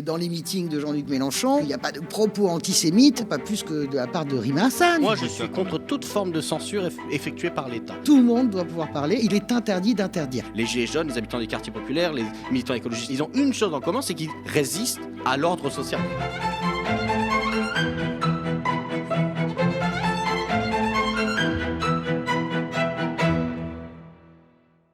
Dans les meetings de Jean-Luc Mélenchon, il n'y a pas de propos antisémites, pas plus que de la part de Rima Hassan. Moi, je suis contre toute forme de censure effectuée par l'État. Tout le monde doit pouvoir parler, il est interdit d'interdire. Les gilets jaunes, les habitants des quartiers populaires, les militants écologistes, ils ont une chose en commun, c'est qu'ils résistent à l'ordre social.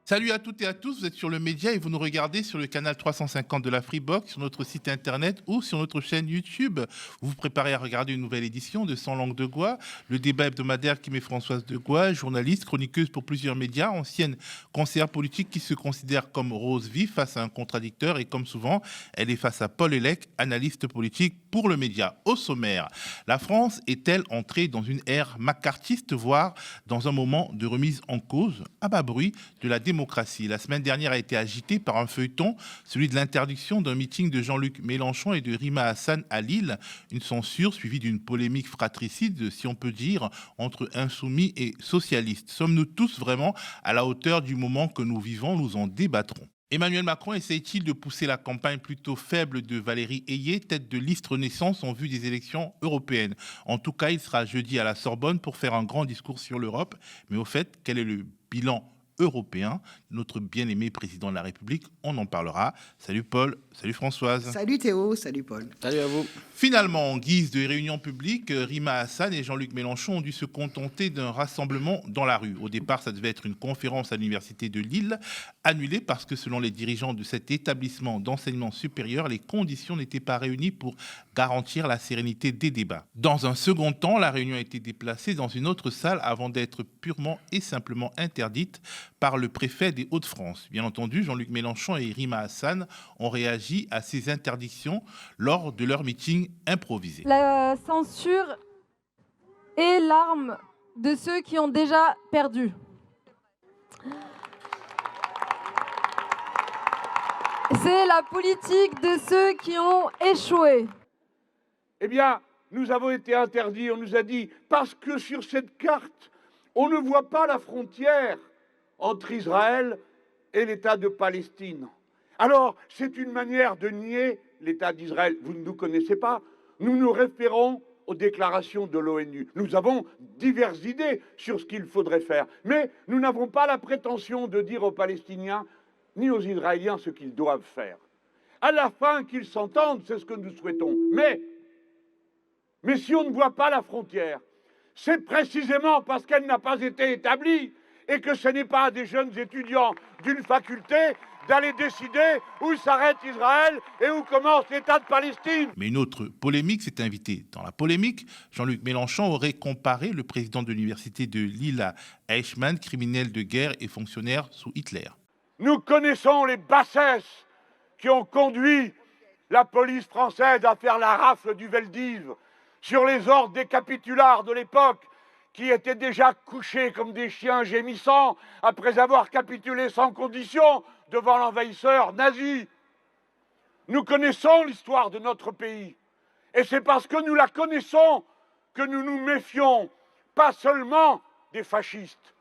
Salut à toutes et à tous, vous êtes sur le Média et vous nous regardez sur le canal 350 de la Freebox, sur notre site internet ou sur notre chaîne YouTube. Vous vous préparez à regarder une nouvelle édition de Sans langue de Goix, le débat hebdomadaire qui met Françoise de Goix, journaliste, chroniqueuse pour plusieurs médias, ancienne conseillère politique qui se considère comme rose vive face à un contradicteur et comme souvent, elle est face à Paul Hellec, analyste politique pour le Média. Au sommaire, la France est-elle entrée dans une ère macartiste, voire dans un moment de remise en cause, à bas bruit, de la démocratie? La semaine dernière a été agitée par un feuilleton, celui de l'interdiction d'un meeting de Jean-Luc Mélenchon et de Rima Hassan à Lille, une censure suivie d'une polémique fratricide, si on peut dire, entre insoumis et socialistes. Sommes-nous tous vraiment à la hauteur du moment que nous vivons? Nous en débattrons. Emmanuel Macron essaie-t-il de pousser la campagne plutôt faible de Valérie Ayé, tête de liste Renaissance en vue des élections européennes? En tout cas, il sera jeudi à la Sorbonne pour faire un grand discours sur l'Europe. Mais au fait, quel est le bilan européen, notre bien-aimé président de la République? On en parlera. Salut Paul, salut Françoise. Salut Théo, salut Paul. Salut à vous. Finalement, en guise de réunion publique, Rima Hassan et Jean-Luc Mélenchon ont dû se contenter d'un rassemblement dans la rue. Au départ, ça devait être une conférence à l'université de Lille, annulée parce que selon les dirigeants de cet établissement d'enseignement supérieur, les conditions n'étaient pas réunies pour garantir la sérénité des débats. Dans un second temps, la réunion a été déplacée dans une autre salle avant d'être purement et simplement interdite par le préfet des Hauts-de-France. Bien entendu, Jean-Luc Mélenchon et Rima Hassan ont réagi à ces interdictions lors de leur meeting improvisé. La censure est l'arme de ceux qui ont déjà perdu. C'est la politique de ceux qui ont échoué. Eh bien, nous avons été interdits, on nous a dit, parce que sur cette carte, on ne voit pas la frontière entre Israël et l'État de Palestine. Alors, c'est une manière de nier l'État d'Israël. Vous ne nous connaissez pas. Nous nous référons aux déclarations de l'ONU. Nous avons diverses idées sur ce qu'il faudrait faire. Mais nous n'avons pas la prétention de dire aux Palestiniens ni aux Israéliens ce qu'ils doivent faire. À la fin, qu'ils s'entendent, c'est ce que nous souhaitons. Mais si on ne voit pas la frontière, c'est précisément parce qu'elle n'a pas été établie et que ce n'est pas à des jeunes étudiants d'une faculté d'aller décider où s'arrête Israël et où commence l'État de Palestine. Mais une autre polémique s'est invitée. Dans la polémique, Jean-Luc Mélenchon aurait comparé le président de l'université de Lille à Eichmann, criminel de guerre et fonctionnaire sous Hitler. Nous connaissons les bassesses qui ont conduit la police française à faire la rafle du Veldiv sur les ordres des capitulars de l'époque, qui étaient déjà couchés comme des chiens gémissants après avoir capitulé sans condition devant l'envahisseur nazi. Nous connaissons l'histoire de notre pays. Et c'est parce que nous la connaissons que nous nous méfions, pas seulement des fascistes,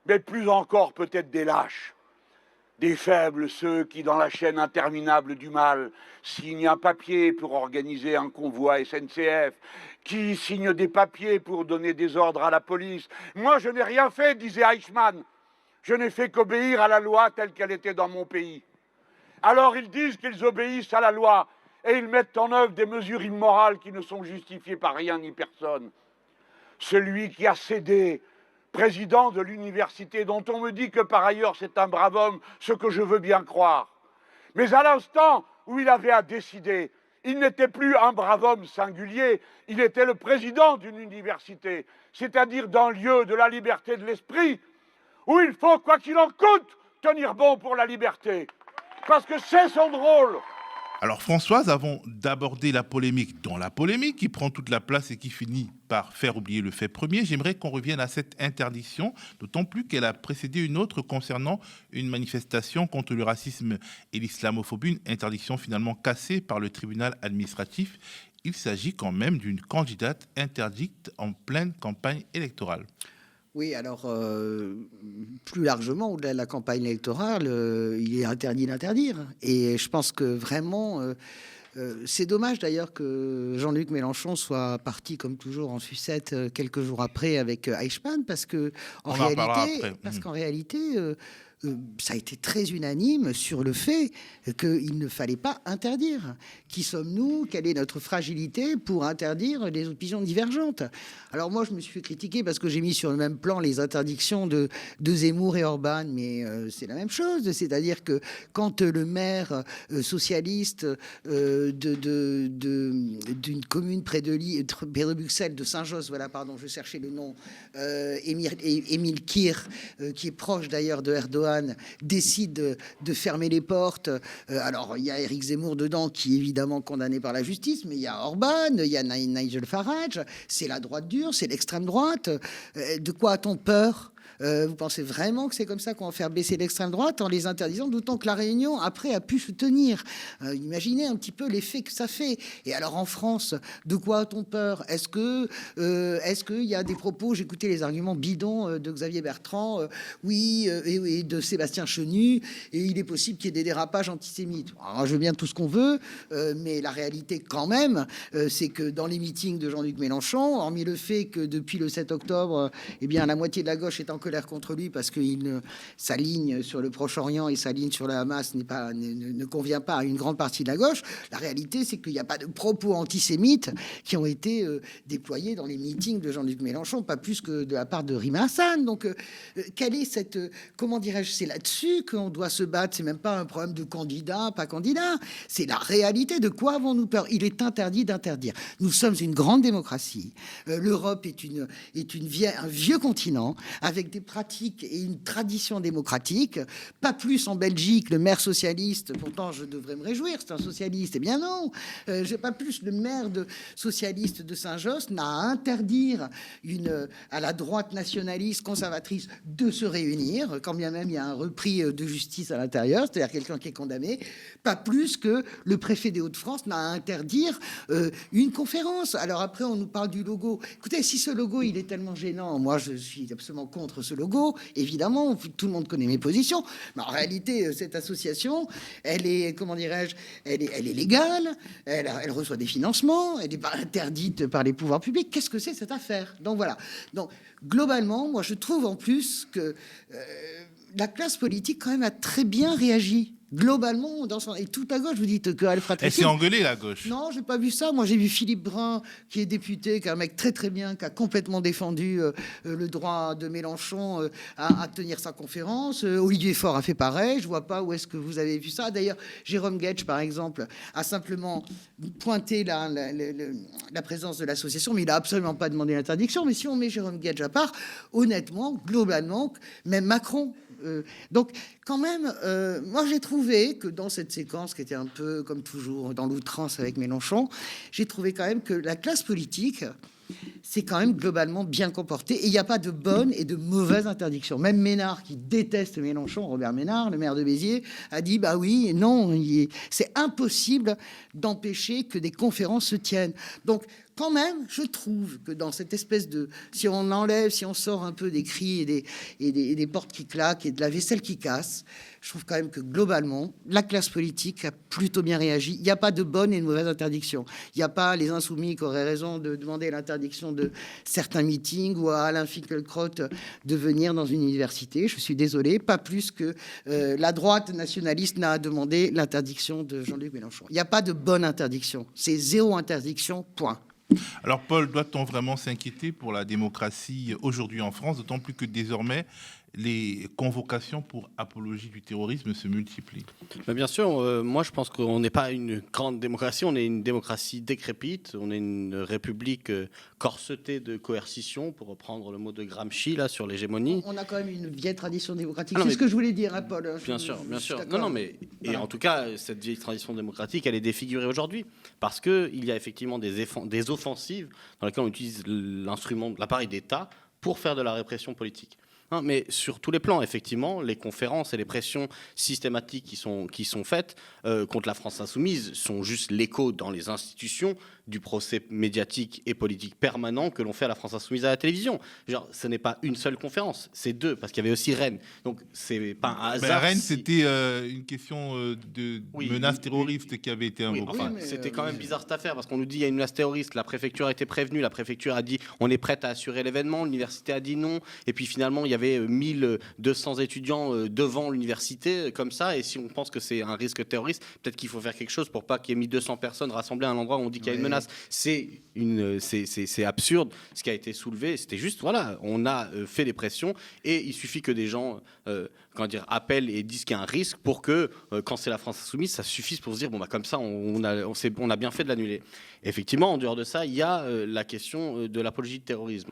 mais plus encore peut-être des lâches. Des faibles, ceux qui, dans la chaîne interminable du mal, signent un papier pour organiser un convoi SNCF, qui signent des papiers pour donner des ordres à la police. Moi, je n'ai rien fait, disait Eichmann. Je n'ai fait qu'obéir à la loi telle qu'elle était dans mon pays. Alors ils disent qu'ils obéissent à la loi et ils mettent en œuvre des mesures immorales qui ne sont justifiées par rien ni personne. Celui qui a cédé, président de l'université, dont on me dit que par ailleurs c'est un brave homme, ce que je veux bien croire. Mais à l'instant où il avait à décider, il n'était plus un brave homme singulier, il était le président d'une université, c'est-à-dire d'un lieu de la liberté de l'esprit, où il faut, quoi qu'il en coûte, tenir bon pour la liberté. Parce que c'est son rôle. Alors Françoise, avant d'aborder la polémique dans la polémique qui prend toute la place et qui finit par faire oublier le fait premier, j'aimerais qu'on revienne à cette interdiction, d'autant plus qu'elle a précédé une autre concernant une manifestation contre le racisme et l'islamophobie, une interdiction finalement cassée par le tribunal administratif. Il s'agit quand même d'une candidate interdite en pleine campagne électorale. Oui, alors, plus largement, au-delà de la campagne électorale, il est interdit d'interdire. Et je pense que vraiment, C'est dommage d'ailleurs que Jean-Luc Mélenchon soit parti comme toujours en sucette quelques jours après avec Eichmann, parce que qu'en réalité, ça a été très unanime sur le fait qu'il ne fallait pas interdire. Qui sommes-nous? Quelle est notre fragilité pour interdire les opinions divergentes? Alors moi, je me suis fait critiquer parce que j'ai mis sur le même plan les interdictions de Zemmour et Orban, mais c'est la même chose. C'est-à-dire que quand le maire socialiste d'une commune près de Bruxelles, de Saint-Josse, voilà, pardon, je cherchais le nom, Émile Kir, qui est proche d'ailleurs de Erdogan, décide de fermer les portes. Alors, il y a Éric Zemmour dedans, qui est évidemment condamné par la justice, mais il y a Orban, il y a Nigel Farage, c'est la droite dure, c'est l'extrême droite. De quoi a-t-on peur ? Vous pensez vraiment que c'est comme ça qu'on va faire baisser l'extrême droite en les interdisant, d'autant que la Réunion, après, a pu se tenir. Imaginez un petit peu l'effet que ça fait. Et alors, en France, de quoi a-t-on peur? Est-ce qu'il y a des propos, j'écoutais les arguments bidons de Xavier Bertrand, et de Sébastien Chenu, et il est possible qu'il y ait des dérapages antisémites. Alors, je veux bien tout ce qu'on veut, mais la réalité, quand même, c'est que dans les meetings de Jean-Luc Mélenchon, hormis le fait que depuis le 7 octobre, eh bien, la moitié de la gauche est en colère contre lui parce que sa ligne sur le Proche-Orient et sa ligne sur le Hamas ne convient pas à une grande partie de la gauche. La réalité, c'est qu'il n'y a pas de propos antisémites qui ont été déployés dans les meetings de Jean-Luc Mélenchon, pas plus que de la part de Rima Hassan. Donc, quelle est cette... comment dirais-je? C'est là-dessus qu'on doit se battre. C'est même pas un problème de candidat, pas candidat. C'est la réalité. De quoi avons-nous peur? Il est interdit d'interdire. Nous sommes une grande démocratie. L'Europe est un vieux continent avec des pratiques et une tradition démocratique. Pas plus en Belgique, le maire socialiste, pourtant je devrais me réjouir, c'est un socialiste. Eh bien non, j'ai pas plus le maire socialiste de Saint-Josse n'a à interdire à la droite nationaliste conservatrice de se réunir, quand bien même il y a un repris de justice à l'intérieur, c'est-à-dire quelqu'un qui est condamné. Pas plus que le préfet des Hauts-de-France n'a à interdire une conférence. Alors après, on nous parle du logo. Écoutez, si ce logo, il est tellement gênant, moi je suis absolument contre ce logo, évidemment, tout le monde connaît mes positions, mais en réalité, cette association, elle est, comment dirais-je, elle est légale, elle reçoit des financements, elle n'est pas interdite par les pouvoirs publics. Qu'est-ce que c'est cette affaire? Donc voilà. Donc globalement, moi je trouve en plus que la classe politique quand même a très bien réagi. Globalement, et toute la gauche, vous dites que Alfred... Elle s'est engueulée, la gauche. Non, j'ai pas vu ça. Moi, j'ai vu Philippe Brun, qui est député, qui est un mec très très bien, qui a complètement défendu le droit de Mélenchon à tenir sa conférence. Olivier Faure a fait pareil. Je vois pas où est-ce que vous avez vu ça. D'ailleurs, Jérôme Guedj, par exemple, a simplement pointé la présence de l'association, mais il a absolument pas demandé l'interdiction. Mais si on met Jérôme Guedj à part, honnêtement, globalement, même Macron... donc, quand même, moi j'ai trouvé que dans cette séquence qui était un peu comme toujours dans l'outrance avec Mélenchon, j'ai trouvé quand même que la classe politique s'est quand même globalement bien comportée et il n'y a pas de bonne et de mauvaise interdiction. Même Ménard, qui déteste Mélenchon, Robert Ménard, le maire de Béziers, a dit bah oui, non, c'est impossible d'empêcher que des conférences se tiennent. Donc, quand même, je trouve que dans cette espèce de... Si on sort un peu des cris et des portes qui claquent et de la vaisselle qui casse, je trouve quand même que globalement, la classe politique a plutôt bien réagi. Il n'y a pas de bonne et de mauvaise interdiction. Il n'y a pas les insoumis qui auraient raison de demander l'interdiction de certains meetings ou à Alain Finkielkraut de venir dans une université. Je suis désolé, pas plus que la droite nationaliste n'a demandé l'interdiction de Jean-Luc Mélenchon. Il n'y a pas de bonne interdiction. C'est zéro interdiction, point. Alors Paul, doit-on vraiment s'inquiéter pour la démocratie aujourd'hui en France, d'autant plus que désormais les convocations pour apologie du terrorisme se multiplient? Bien sûr, moi je pense qu'on n'est pas une grande démocratie, on est une démocratie décrépite, on est une république corsetée de coercition, pour reprendre le mot de Gramsci là sur l'hégémonie. On a quand même une vieille tradition démocratique. C'est ce que je voulais dire, hein, Paul. Bien sûr. Non, mais et en tout cas, cette vieille tradition démocratique, elle est défigurée aujourd'hui parce que il y a effectivement des offensives dans lesquelles on utilise l'appareil d'État pour faire de la répression politique. Non, mais sur tous les plans, effectivement, les conférences et les pressions systématiques qui sont faites contre la France insoumise sont juste l'écho dans les institutions du procès médiatique et politique permanent que l'on fait à la France insoumise à la télévision. Genre, ce n'est pas une seule conférence, c'est deux, parce qu'il y avait aussi Rennes. Donc, c'est pas un hasard. Rennes, c'était une question de menace terroriste qui avait été invoquée. Enfin, c'était quand même bizarre cette affaire, parce qu'on nous dit qu'il y a une menace terroriste, la préfecture a été prévenue, la préfecture a dit on est prête à assurer l'événement, l'université a dit non, et puis finalement, il y avait 1200 étudiants devant l'université, comme ça, et si on pense que c'est un risque terroriste, peut-être qu'il faut faire quelque chose pour pas qu'il y ait 1200 personnes rassemblées à un endroit où on dit qu'il y a une menace. C'est absurde ce qui a été soulevé. C'était juste, voilà, on a fait des pressions et il suffit que des gens appellent et disent qu'il y a un risque pour que, quand c'est la France insoumise, ça suffise pour se dire, bon, bah, comme ça, on a bien fait de l'annuler. Effectivement, en dehors de ça, il y a la question de l'apologie de terrorisme.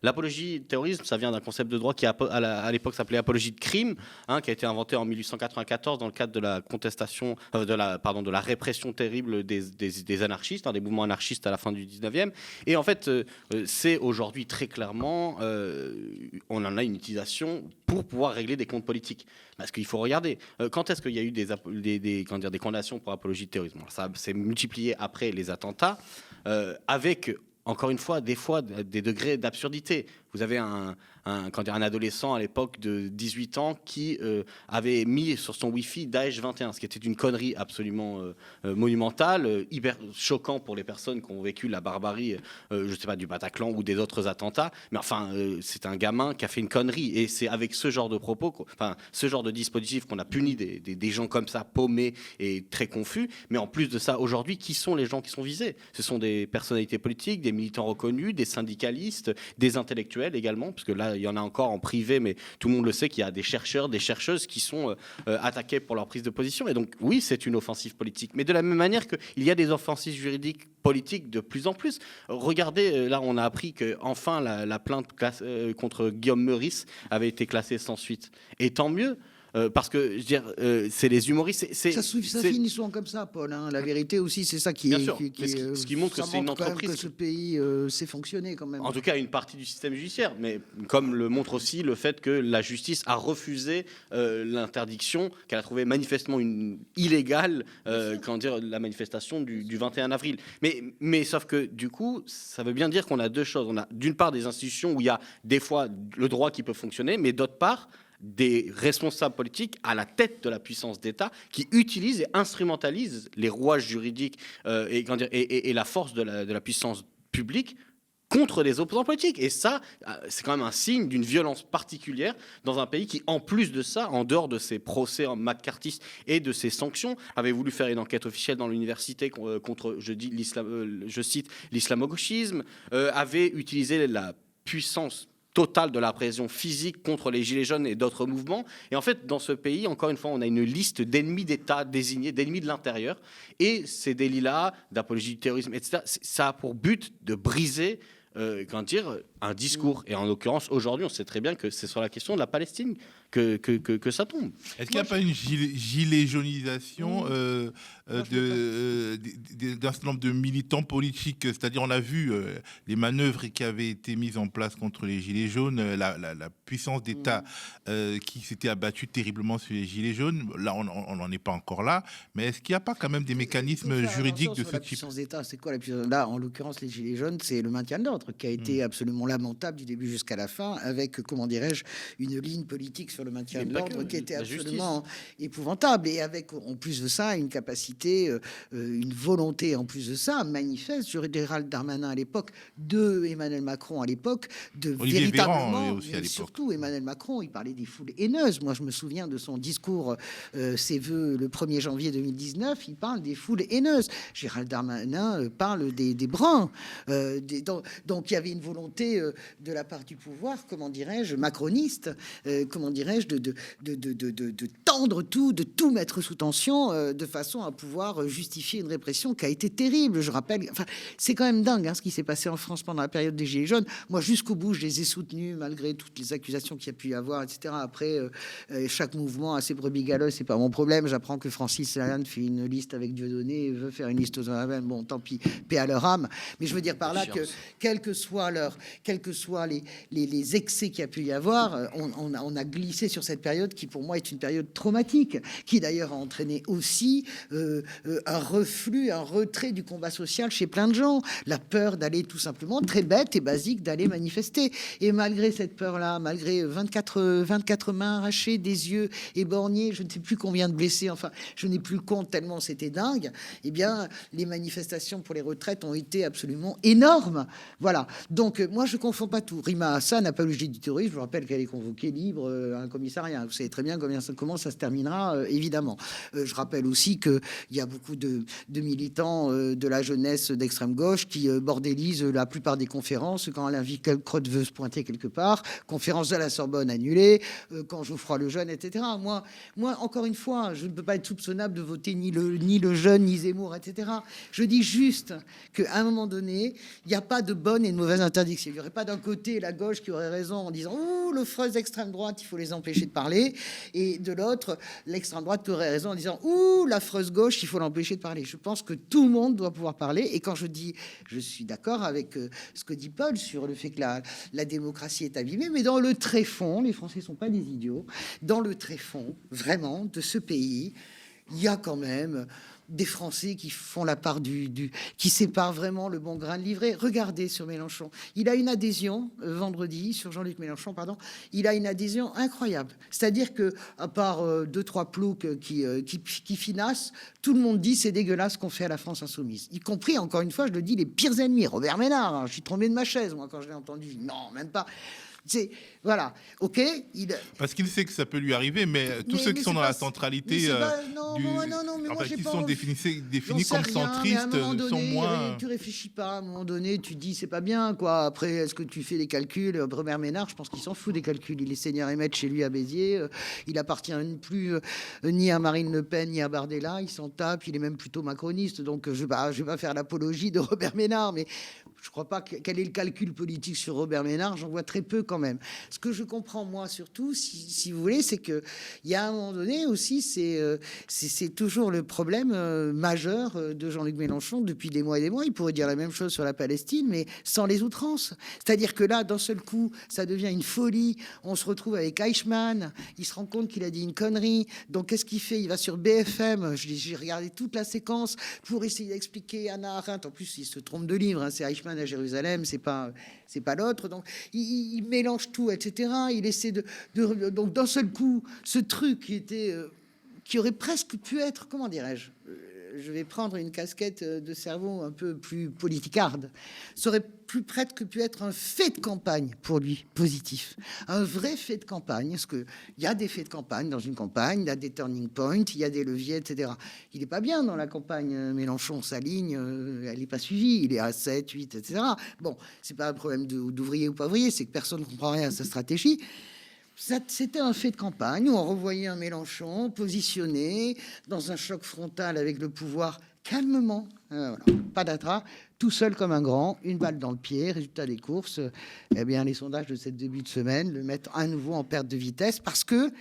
L'apologie de terrorisme, ça vient d'un concept de droit qui, à l'époque, s'appelait apologie de crime, qui a été inventé en 1894 dans le cadre de la contestation, de la répression terrible des anarchistes, des mouvements anarchistes à la fin du 19e. Et en fait, c'est aujourd'hui très clairement, on en a une utilisation pour pouvoir régler des comptes politiques. Parce qu'il faut regarder, quand est-ce qu'il y a eu des condamnations pour apologie de terrorisme? Ça s'est multiplié après les attentats, avec, encore une fois, des degrés d'absurdité. Vous avez un adolescent à l'époque de 18 ans qui avait mis sur son Wi-Fi Daesh 21, ce qui était une connerie absolument monumentale, hyper choquant pour les personnes qui ont vécu la barbarie, je sais pas, du Bataclan ou des autres attentats. Mais enfin, c'est un gamin qui a fait une connerie. Et c'est avec ce genre de propos, ce genre de dispositif qu'on a puni des gens comme ça, paumés et très confus. Mais en plus de ça, aujourd'hui, qui sont les gens qui sont visés? Ce sont des personnalités politiques, des militants reconnus, des syndicalistes, des intellectuels également, parce que là, il y en a encore en privé, mais tout le monde le sait qu'il y a des chercheurs, des chercheuses qui sont attaqués pour leur prise de position. Et donc, oui, c'est une offensive politique. Mais de la même manière qu'il y a des offensives juridiques politiques de plus en plus. Regardez, là, on a appris qu'enfin, la plainte contre Guillaume Meurice avait été classée sans suite. Et tant mieux. Parce que, je veux dire, c'est les humoristes. Ça finit souvent comme ça, Paul. La vérité aussi, c'est ça qui Bien est. sûr. Ce qui montre que c'est une entreprise. Que ce pays sait fonctionner quand même. En tout cas, une partie du système judiciaire. Mais comme le montre aussi le fait que la justice a refusé l'interdiction qu'elle a trouvée manifestement illégale, la manifestation du 21 avril. Mais sauf que, du coup, ça veut bien dire qu'on a deux choses. On a d'une part des institutions où il y a des fois le droit qui peut fonctionner, mais d'autre part, des responsables politiques à la tête de la puissance d'État qui utilisent et instrumentalisent les rouages juridiques et la force de la puissance publique contre les opposants politiques. Et ça, c'est quand même un signe d'une violence particulière dans un pays qui, en plus de ça, en dehors de ses procès en McCarthyistes et de ses sanctions, avait voulu faire une enquête officielle dans l'université contre, je cite, l'islamo-gauchisme, avait utilisé la puissance totale de la répression physique contre les Gilets jaunes et d'autres mouvements. Et en fait, dans ce pays, encore une fois, on a une liste d'ennemis d'État désignés, d'ennemis de l'intérieur. Et ces délits-là, d'apologie du terrorisme, etc., ça a pour but de briser un discours. Et en l'occurrence, aujourd'hui, on sait très bien que c'est sur la question de la Palestine que ça tombe. Est-ce qu'il n'y a pas une gilet jaunisation d'un certain nombre de militants politiques? C'est-à-dire, on a vu les manœuvres qui avaient été mises en place contre les gilets jaunes, la puissance d'État qui s'était abattue terriblement sur les gilets jaunes. Là, on n'en est pas encore là. Mais est-ce qu'il n'y a pas quand même des mécanismes juridiques de ce type? La puissance d'État, c'est quoi la puissance? Là, en l'occurrence, les gilets jaunes, c'est le maintien de l'ordre qui a été absolument lamentable du début jusqu'à la fin, avec, comment dirais-je, une ligne politique sur le maintien de l'ordre qui était absolument épouvantable. Et avec, en plus de ça, une capacité, une volonté, en plus de ça, manifeste, sur Gérald Darmanin à l'époque, de Emmanuel Macron à l'époque, de Olivier véritablement, Véran, aussi à l'époque. Surtout Emmanuel Macron, il parlait des foules haineuses. Moi, je me souviens de son discours, ses vœux le 1er janvier 2019, il parle des foules haineuses. Gérald Darmanin parle des bruns. Donc, il y avait une volonté de la part du pouvoir, comment dirais-je, macroniste, comment dirais-je, de tendre tout, de tout mettre sous tension, de façon à pouvoir justifier une répression qui a été terrible. Je rappelle, enfin, c'est quand même dingue ce qui s'est passé en France pendant la période des Gilets jaunes. Moi, jusqu'au bout, je les ai soutenus, malgré toutes les accusations qu'il y a pu y avoir, etc. Après, chaque mouvement a ses brebis galeuses, c'est pas mon problème. J'apprends que Francis Lalanne fait une liste avec Dieudonné et veut faire une liste aux OMM. Bon, tant pis, paix à leur âme. Mais je veux dire par là que, quels que soient les excès qu'il y a pu y avoir, on a glissé sur cette période qui, pour moi, est une période traumatique, qui d'ailleurs a entraîné aussi un reflux, un retrait du combat social chez plein de gens. La peur d'aller tout simplement, très bête et basique, d'aller manifester. Et malgré cette peur-là, malgré 24 mains arrachées, des yeux éborgnés, je ne sais plus combien de blessés, enfin, je n'ai plus le compte tellement c'était dingue, eh bien, les manifestations pour les retraites ont été absolument énormes. Voilà. Donc, moi, je ne confonds pas tout. Rima Hassan n'a pas le du terrorisme. Je vous rappelle qu'elle est convoquée libre à un commissariat. Vous savez très bien comment ça se terminera, évidemment. Je rappelle aussi qu'il y a beaucoup de militants de la jeunesse d'extrême gauche qui bordélisent la plupart des conférences quand Alain Finkielkraut veut se pointer quelque part. Conférence de la Sorbonne annulée, quand Geoffroy Lejeune, etc. Moi, encore une fois, je ne peux pas être soupçonnable de voter ni le Jeune, ni Zemmour, etc. Je dis juste qu'à un moment donné, il n'y a pas de bonne et de mauvaise interdiction. Il n'y aurait pas d'un côté la gauche qui aurait raison en disant « Ouh, le freuse d'extrême droite, il faut les empêcher de parler », et de l'autre, l'extrême droite qui aurait raison en disant « Ouh, la freuse gauche, il faut l'empêcher de parler ». Je pense que tout le monde doit pouvoir parler, et quand je dis, je suis d'accord avec ce que dit Paul sur le fait que la démocratie est abîmée, mais dans le tréfonds, les Français ne sont pas des idiots, dans le tréfonds, vraiment, de ce pays, il y a quand même des Français qui font la part qui séparent vraiment le bon grain de l'ivraie. Regardez sur Mélenchon. Il a une adhésion, vendredi, sur Jean-Luc Mélenchon, pardon, il a une adhésion incroyable. C'est-à-dire que, à part 2-3 ploucs qui finassent, tout le monde dit c'est dégueulasse ce qu'on fait à la France insoumise. Y compris, encore une fois, je le dis, les pires ennemis. Robert Ménard, hein, je suis tombé de ma chaise, moi, quand je l'ai entendu. Non, même pas. Voilà, ok. Parce qu'il sait que ça peut lui arriver, mais tous ceux qui sont dans la centralité, qui sont définis comme centristes, sont moins. Tu réfléchis pas. À un moment donné, tu dis c'est pas bien, quoi. Après, est-ce que tu fais des calculs? Robert Ménard, je pense qu'il s'en fout des calculs. Il est seigneur et maître chez lui à Béziers. Il appartient plus ni à Marine Le Pen ni à Bardella. Il s'en tape. Il est même plutôt macroniste. Donc, je vais pas faire l'apologie de Robert Ménard, mais je crois pas quel est le calcul politique sur Robert Ménard. J'en vois très peu quand même. Ce que je comprends, moi, surtout, si vous voulez, c'est qu'il y a un moment donné aussi, c'est toujours le problème majeur de Jean-Luc Mélenchon depuis des mois et des mois. Il pourrait dire la même chose sur la Palestine, mais sans les outrances. C'est-à-dire que là, d'un seul coup, ça devient une folie. On se retrouve avec Eichmann. Il se rend compte qu'il a dit une connerie. Donc, qu'est-ce qu'il fait? Il va sur BFM. J'ai regardé toute la séquence pour essayer d'expliquer Hannah Arendt. En plus, il se trompe de livre. C'est Eichmann à Jérusalem, c'est pas l'autre. Donc, il mélange tout, etc. Il essaie donc d'un seul coup, ce truc qui aurait presque pu être, comment dirais-je, je vais prendre une casquette de cerveau un peu plus politicarde, ça aurait plus presque pu être un fait de campagne pour lui, positif. Un vrai fait de campagne, parce qu'il y a des faits de campagne dans une campagne, il y a des turning points, il y a des leviers, etc. Il n'est pas bien dans la campagne Mélenchon, sa ligne, elle n'est pas suivie, il est à 7, 8, etc. Bon, c'est pas un problème d'ouvrier ou pas ouvrier, c'est que personne ne comprend rien à sa stratégie. C'était un fait de campagne où on revoyait un Mélenchon positionné dans un choc frontal avec le pouvoir calmement, voilà, pas d'attra, tout seul comme un grand, une balle dans le pied. Résultat des courses, eh bien, les sondages de cette début de semaine le mettent à nouveau en perte de vitesse parce que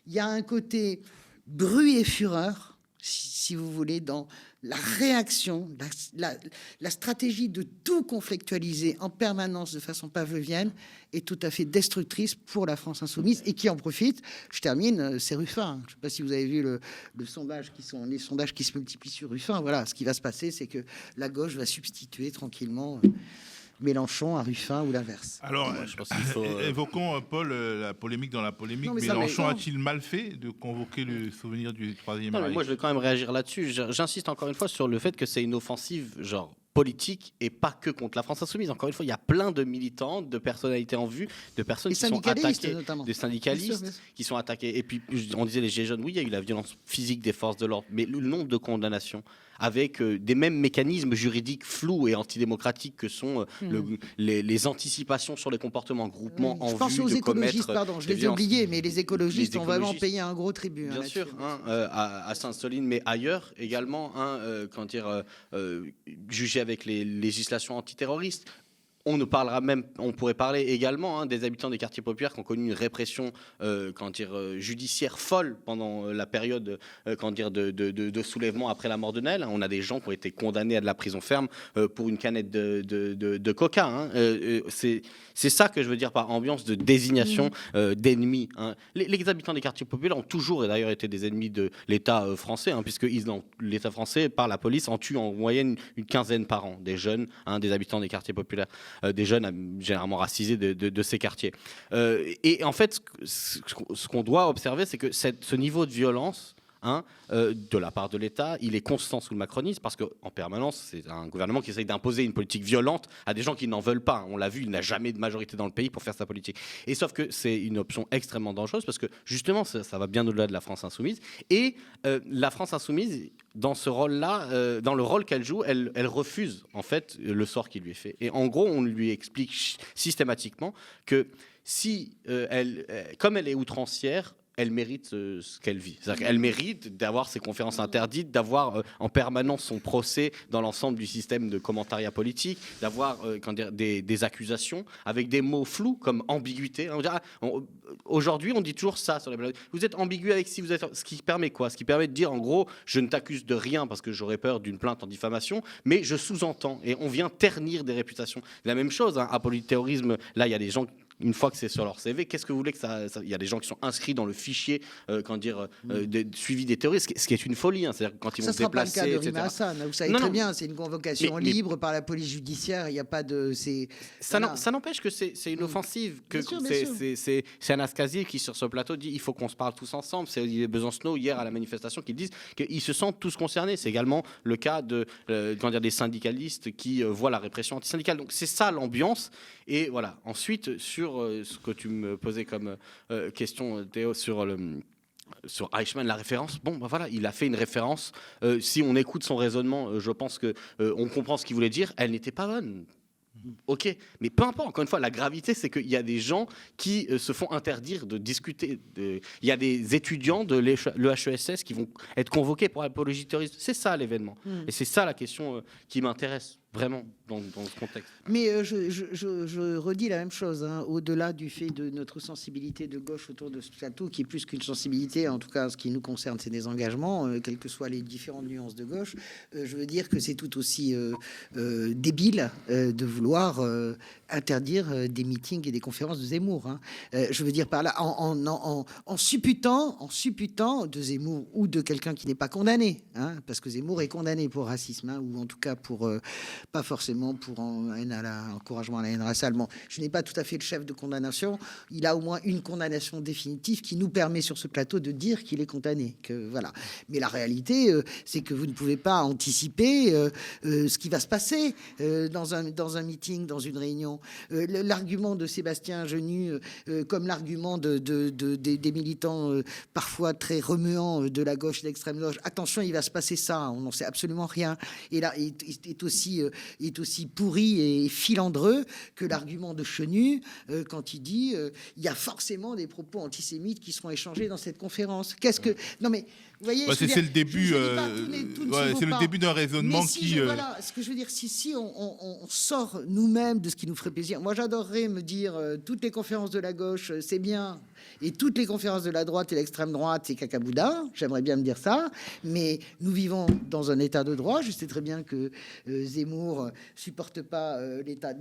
il y a un côté bruit et fureur, si vous voulez, dans la réaction, la stratégie de tout conflictualiser en permanence de façon pavlovienne est tout à fait destructrice pour la France insoumise et qui en profite. Je termine, c'est Ruffin. Je ne sais pas si vous avez vu les sondages qui se multiplient sur Ruffin. Voilà, ce qui va se passer, c'est que la gauche va substituer tranquillement Mélenchon à Ruffin ou l'inverse. Alors, je pense qu'il faut, évoquons, Paul, la polémique dans la polémique. Mélenchon a-t-il mal fait de convoquer le souvenir du Troisième Reich? Moi, je vais quand même réagir là-dessus. J'insiste encore une fois sur le fait que c'est une offensive genre politique et pas que contre la France insoumise. Encore une fois, il y a plein de militants, de personnalités en vue, de personnes qui sont attaquées, notamment. Des syndicalistes bien sûr. Qui sont attaqués. Et puis, on disait les Gilets jaunes, oui, il y a eu la violence physique des forces de l'ordre, mais le nombre de condamnations avec des mêmes mécanismes juridiques flous et antidémocratiques que sont les anticipations sur les comportements groupements en vue de commettre. Je pense aux écologistes, pardon, je les ai oubliés, mais les écologistes ont vraiment écologistes, payé un gros tribut. bien sûr, à Sainte-Soline, mais ailleurs également, jugés avec les législations antiterroristes. On pourrait parler également des habitants des quartiers populaires qui ont connu une répression judiciaire folle pendant la période de soulèvement après la mort de Nel. On a des gens qui ont été condamnés à de la prison ferme pour une canette de coca. C'est ça que je veux dire par ambiance de désignation d'ennemis. Les habitants des quartiers populaires ont toujours et d'ailleurs été des ennemis de l'État français, puisque l'État français, par la police, en tue en moyenne une quinzaine par an, des jeunes, des habitants des quartiers populaires. Des jeunes généralement racisés de ces quartiers. Et en fait, ce qu'on doit observer, c'est que ce niveau de violence de la part de l'État, il est constant sous le macronisme parce qu'en permanence, c'est un gouvernement qui essaye d'imposer une politique violente à des gens qui n'en veulent pas. On l'a vu, il n'a jamais de majorité dans le pays pour faire sa politique. Et sauf que c'est une option extrêmement dangereuse parce que justement, ça va bien au-delà de la France insoumise. Et la France insoumise, dans ce rôle-là, dans le rôle qu'elle joue, elle refuse en fait le sort qui lui est fait. Et en gros, on lui explique systématiquement que comme elle est outrancière, elle mérite ce qu'elle vit. C'est-à-dire qu'elle mérite d'avoir ses conférences interdites, d'avoir en permanence son procès dans l'ensemble du système de commentariat politique, d'avoir des accusations avec des mots flous comme ambiguïté. Aujourd'hui, on dit toujours ça sur les blagues. Vous êtes ambigu avec si vous êtes... Ce qui permet quoi ? Ce qui permet de dire, en gros, je ne t'accuse de rien parce que j'aurais peur d'une plainte en diffamation, mais je sous-entends. Et on vient ternir des réputations. La même chose, apoliterrorisme, là, il y a des gens... Une fois que c'est sur leur CV, qu'est-ce que vous voulez que ça... Il y a des gens qui sont inscrits dans le fichier suivi des terroristes, ce qui est une folie. C'est-à-dire que quand ils vont se déplacer, ça ne sera pas le cas de Rima Hassan. Vous savez très bien, c'est une convocation libre par la police judiciaire. Il n'y a pas de... Ça n'empêche que c'est une offensive. C'est Anas Kazi qui, sur ce plateau, dit il faut qu'on se parle tous ensemble. C'est Olivier Besancenot, hier, à la manifestation, qui disent qu'ils se sentent tous concernés. C'est également le cas des syndicalistes qui voient la répression antisyndicale. Donc c'est ça l'ambiance. Et voilà. Ensuite, sur ce que tu me posais comme question, Théo, sur Eichmann, la référence, il a fait une référence. Si on écoute son raisonnement, je pense qu'on comprend ce qu'il voulait dire. Elle n'était pas bonne. Ok, mais peu importe, encore une fois, la gravité, c'est qu'il y a des gens qui se font interdire de discuter. Il y a des étudiants de l'EHESS qui vont être convoqués pour apologie terroriste. C'est ça l'événement. Et c'est ça la question qui m'intéresse vraiment dans ce contexte. Mais je redis la même chose, au-delà du fait de notre sensibilité de gauche autour de ce plateau, qui est plus qu'une sensibilité, en tout cas ce qui nous concerne, c'est des engagements, quelles que soient les différentes nuances de gauche, je veux dire que c'est tout aussi débile de vouloir interdire des meetings et des conférences de Zemmour. Je veux dire par là, en supputant de Zemmour ou de quelqu'un qui n'est pas condamné, parce que Zemmour est condamné pour racisme, ou en tout cas pour... pas forcément pour encouragement à la haine raciale. Bon, je n'ai pas tout à fait le chef de condamnation. Il a au moins une condamnation définitive qui nous permet sur ce plateau de dire qu'il est condamné. Voilà. Mais la réalité, c'est que vous ne pouvez pas anticiper ce qui va se passer dans un meeting, dans une réunion. L'argument de Sébastien Genu, comme l'argument des militants parfois très remuants de la gauche et de l'extrême gauche, attention, il va se passer ça, on n'en sait absolument rien. Et là, est aussi pourri et filandreux que l'argument de Chenu quand il dit il y a forcément des propos antisémites qui seront échangés dans cette conférence. Non mais vous voyez, c'est le début. C'est le début d'un raisonnement qui. Voilà, ce que je veux dire, si on sort nous-mêmes de ce qui nous ferait plaisir. Moi, j'adorerais me dire toutes les conférences de la gauche, c'est bien, et toutes les conférences de la droite et l'extrême droite, c'est cacaboudin. J'aimerais bien me dire ça, mais nous vivons dans un état de droit. Je sais très bien que Zemmour supporte pas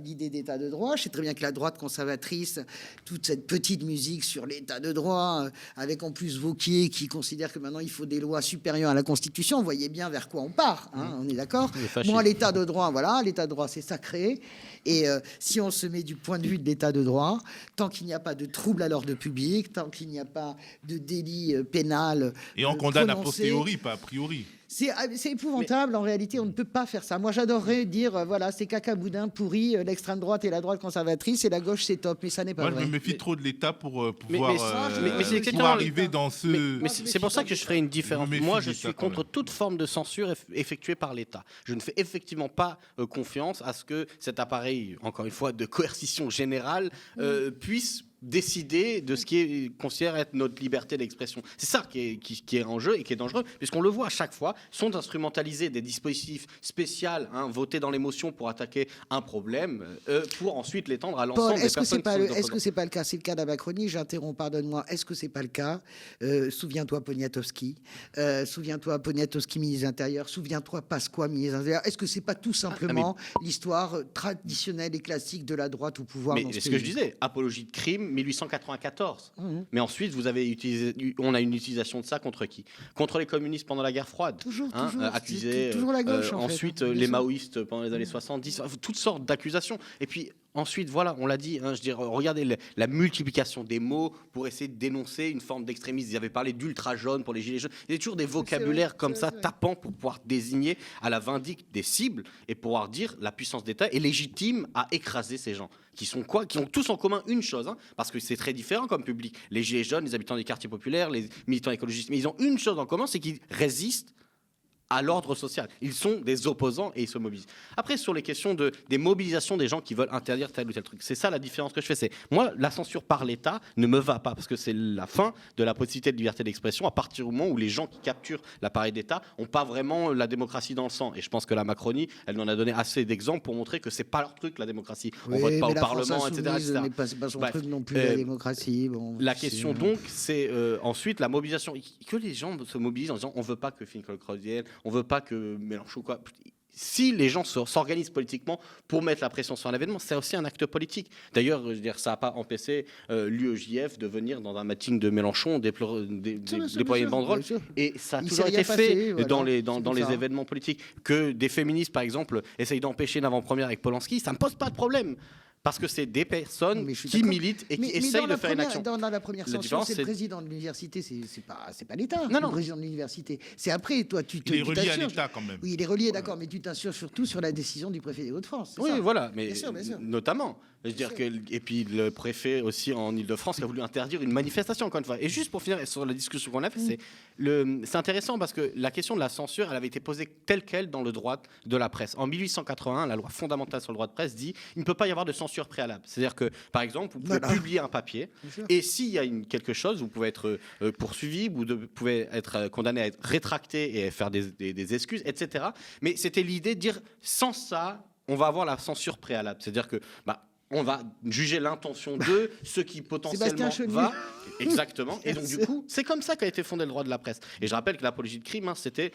l'idée d'état de droit. Je sais très bien que la droite conservatrice, toute cette petite musique sur l'état de droit, avec en plus Wauquiez qui considère que maintenant il faut des lois supérieures à la Constitution. Vous voyez bien vers quoi on part, on est d'accord. Moi, l'état de droit, voilà, l'état de droit, c'est sacré. Et si on se met du point de vue de l'état de droit, tant qu'il n'y a pas de trouble à l'ordre public, public, tant qu'il n'y a pas de délit pénal. Et on condamne a prononcé. posteriori, pas a priori. C'est épouvantable, en réalité, on ne peut pas faire ça. Moi, j'adorerais dire, voilà, c'est caca boudin pourri, l'extrême droite et la droite conservatrice, et la gauche, c'est top, mais ça n'est pas Moi, vrai. je me méfie trop de l'État pour pouvoir c'est pour exactement arriver dans ce... Mais c'est pour ça que je ferai une différence. Je me méfie Moi, de je l'État, suis quand contre même. toute forme de censure effectuée par l'État. Je ne fais effectivement pas confiance à ce que cet appareil, encore une fois, de coercition générale, puisse décider de ce qui est considéré être notre liberté d'expression. C'est ça qui est en jeu et qui est dangereux, puisqu'on le voit à chaque fois, sont instrumentalisés des dispositifs spéciaux, votés dans l'émotion pour attaquer un problème, pour ensuite l'étendre à l'ensemble Paul, des est-ce que personnes c'est pas, qui sont est-ce que c'est pas le cas? C'est le cas de la Macronie. J'interromps, pardonne-moi. Est-ce que c'est pas le cas? Souviens-toi Poniatowski. Souviens-toi Poniatowski, ministre de l'Intérieur. Souviens-toi Pasqua, ministre de l'Intérieur. Est-ce que c'est pas tout simplement l'histoire traditionnelle et classique de la droite au pouvoir Mais dans ce c'est ce pays? que je disais, apologie de crime, 1894. Mais ensuite, on a une utilisation de ça contre qui? Contre les communistes pendant la guerre froide. Toujours. Accusés. C'est toujours la gauche, en fait, ensuite, bien les sûr. maoïstes pendant les années 70. Toutes sortes d'accusations. Et puis, ensuite, voilà, on l'a dit, je veux dire, regardez la multiplication des mots pour essayer de dénoncer une forme d'extrémisme. Ils avaient parlé d'ultra jaune pour les gilets jaunes. Il y a toujours des vocabulaires vrai, comme c'est ça, vrai. tapants pour pouvoir désigner à la vindicte des cibles et pouvoir dire la puissance d'État est légitime à écraser ces gens. Qui ont tous en commun une chose, parce que c'est très différent comme public. Les gilets jaunes, les habitants des quartiers populaires, les militants écologistes, mais ils ont une chose en commun, c'est qu'ils résistent à l'ordre social. Ils sont des opposants et ils se mobilisent. Après, sur les questions des mobilisations des gens qui veulent interdire tel ou tel truc, c'est ça la différence que je fais. C'est moi, la censure par l'État ne me va pas parce que c'est la fin de la possibilité de liberté d'expression à partir du moment où les gens qui capturent l'appareil d'État n'ont pas vraiment la démocratie dans le sang. Et je pense que la Macronie, elle en a donné assez d'exemples pour montrer que c'est pas leur truc la démocratie. On vote pas au Parlement, etc. C'est pas son Bref, truc non plus, la démocratie. Bon, la question donc, c'est ensuite la mobilisation. Que les gens se mobilisent en disant on veut pas que Finkielkraut revienne, on veut pas que Mélenchon quoi. Si les gens s'organisent politiquement pour mettre la pression sur un événement, c'est aussi un acte politique. D'ailleurs, je veux dire, ça n'a pas empêché l'UEJF de venir dans un meeting de Mélenchon déployer une banderole. Et ça a toujours été fait dans les événements politiques. Que des féministes, par exemple, essayent d'empêcher une avant-première avec Polanski, ça ne pose pas de problème. Parce que c'est des personnes qui militent et qui essayent de faire une action. Dans la première censure, c'est le président de l'université, c'est pas l'État. Non. Le président de l'université. C'est après, toi, tu Il est relié à l'État quand même. Oui, il est relié, d'accord, mais tu t'assures surtout sur la décision du préfet des Hauts-de-France. Oui, voilà, mais bien sûr. notamment. Je veux dire et puis le préfet aussi en Ile-de-France qui a voulu interdire une manifestation, encore une fois. Et juste pour finir sur la discussion qu'on a fait, c'est intéressant parce que la question de la censure, elle avait été posée telle quelle dans le droit de la presse. En 1881, la loi fondamentale sur le droit de presse dit il ne peut pas y avoir de censure préalable. C'est-à-dire que, par exemple, vous pouvez publier un papier et s'il y a quelque chose, vous pouvez être poursuivi, vous pouvez être condamné à être rétracté et faire des excuses, etc. Mais c'était l'idée de dire sans ça, on va avoir la censure préalable. C'est-à-dire que on va juger l'intention de ceux qui potentiellement va. Exactement. Et donc, du coup, c'est comme ça qu'a été fondé le droit de la presse. Et je rappelle que l'apologie de crime, c'était